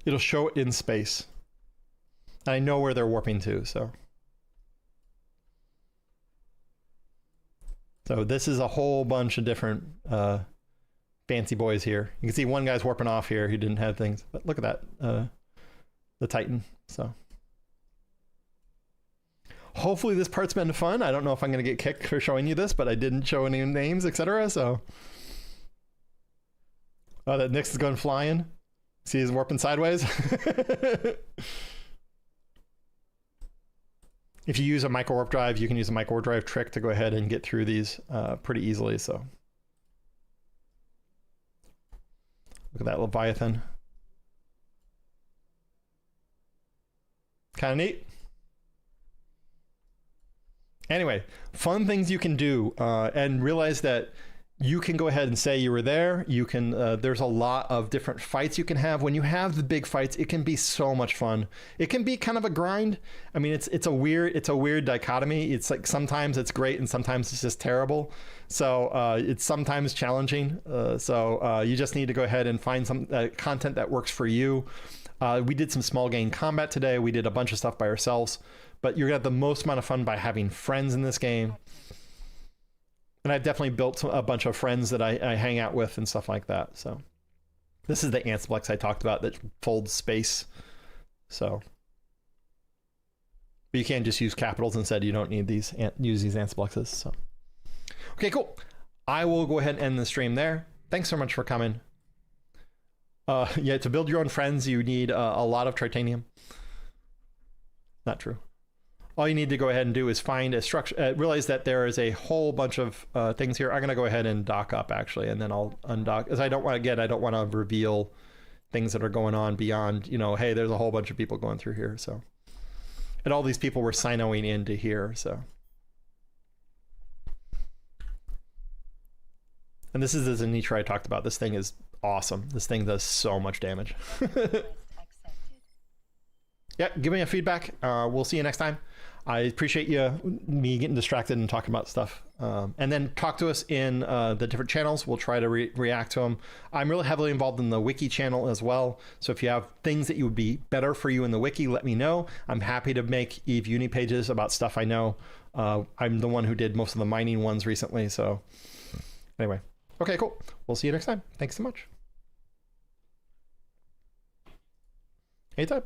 Speaker 1: It'll show it in space. I know where they're warping to, so. So this is a whole bunch of different fancy boys here. You can see one guy's warping off here. He didn't have things, but look at that, the Titan. So hopefully this part's been fun. I don't know if I'm going to get kicked for showing you this, but I didn't show any names, etc. So, oh, that Nyx is going flying. See, he's warping sideways. If you use a micro warp drive, you can use a micro warp drive trick to go ahead and get through these pretty easily. So look at that Leviathan. Kind of neat. Anyway, fun things you can do, and realize that you can go ahead and say you were there. You can, there's a lot of different fights you can have. When you have the big fights, it can be so much fun. It can be kind of a grind. I mean, it's a weird dichotomy. It's like sometimes it's great and sometimes it's just terrible. So it's sometimes challenging. So you just need to go ahead and find some content that works for you. We did some small game combat today. We did a bunch of stuff by ourselves, but you're gonna have the most amount of fun by having friends in this game. And I've definitely built a bunch of friends that I hang out with and stuff like that. So this is the Ansplex I talked about that folds space. So, but you can just use capitals instead. You don't need these, use these Ansplexes. So, okay, cool. I will go ahead and end the stream there. Thanks so much for coming. Yeah, to build your own friends, you need a lot of tritanium. Not true. All you need to go ahead and do is find a structure. Realize that there is a whole bunch of things here. I'm going to go ahead and dock up actually, and then I'll undock, as I don't want to reveal things that are going on beyond, you know, hey, there's a whole bunch of people going through here. So, and all these people were signing into here. So, and this is the Zanitra I talked about. This thing is awesome. This thing does so much damage. Yeah, give me a feedback. We'll see you next time. I appreciate me getting distracted and talking about stuff. And then talk to us in the different channels. We'll try to react to them. I'm really heavily involved in the wiki channel as well. So if you have things that you would be better for you in the wiki, let me know. I'm happy to make Eve Uni pages about stuff I know. I'm the one who did most of the mining ones recently. So anyway, okay, cool. We'll see you next time. Thanks so much. Anytime.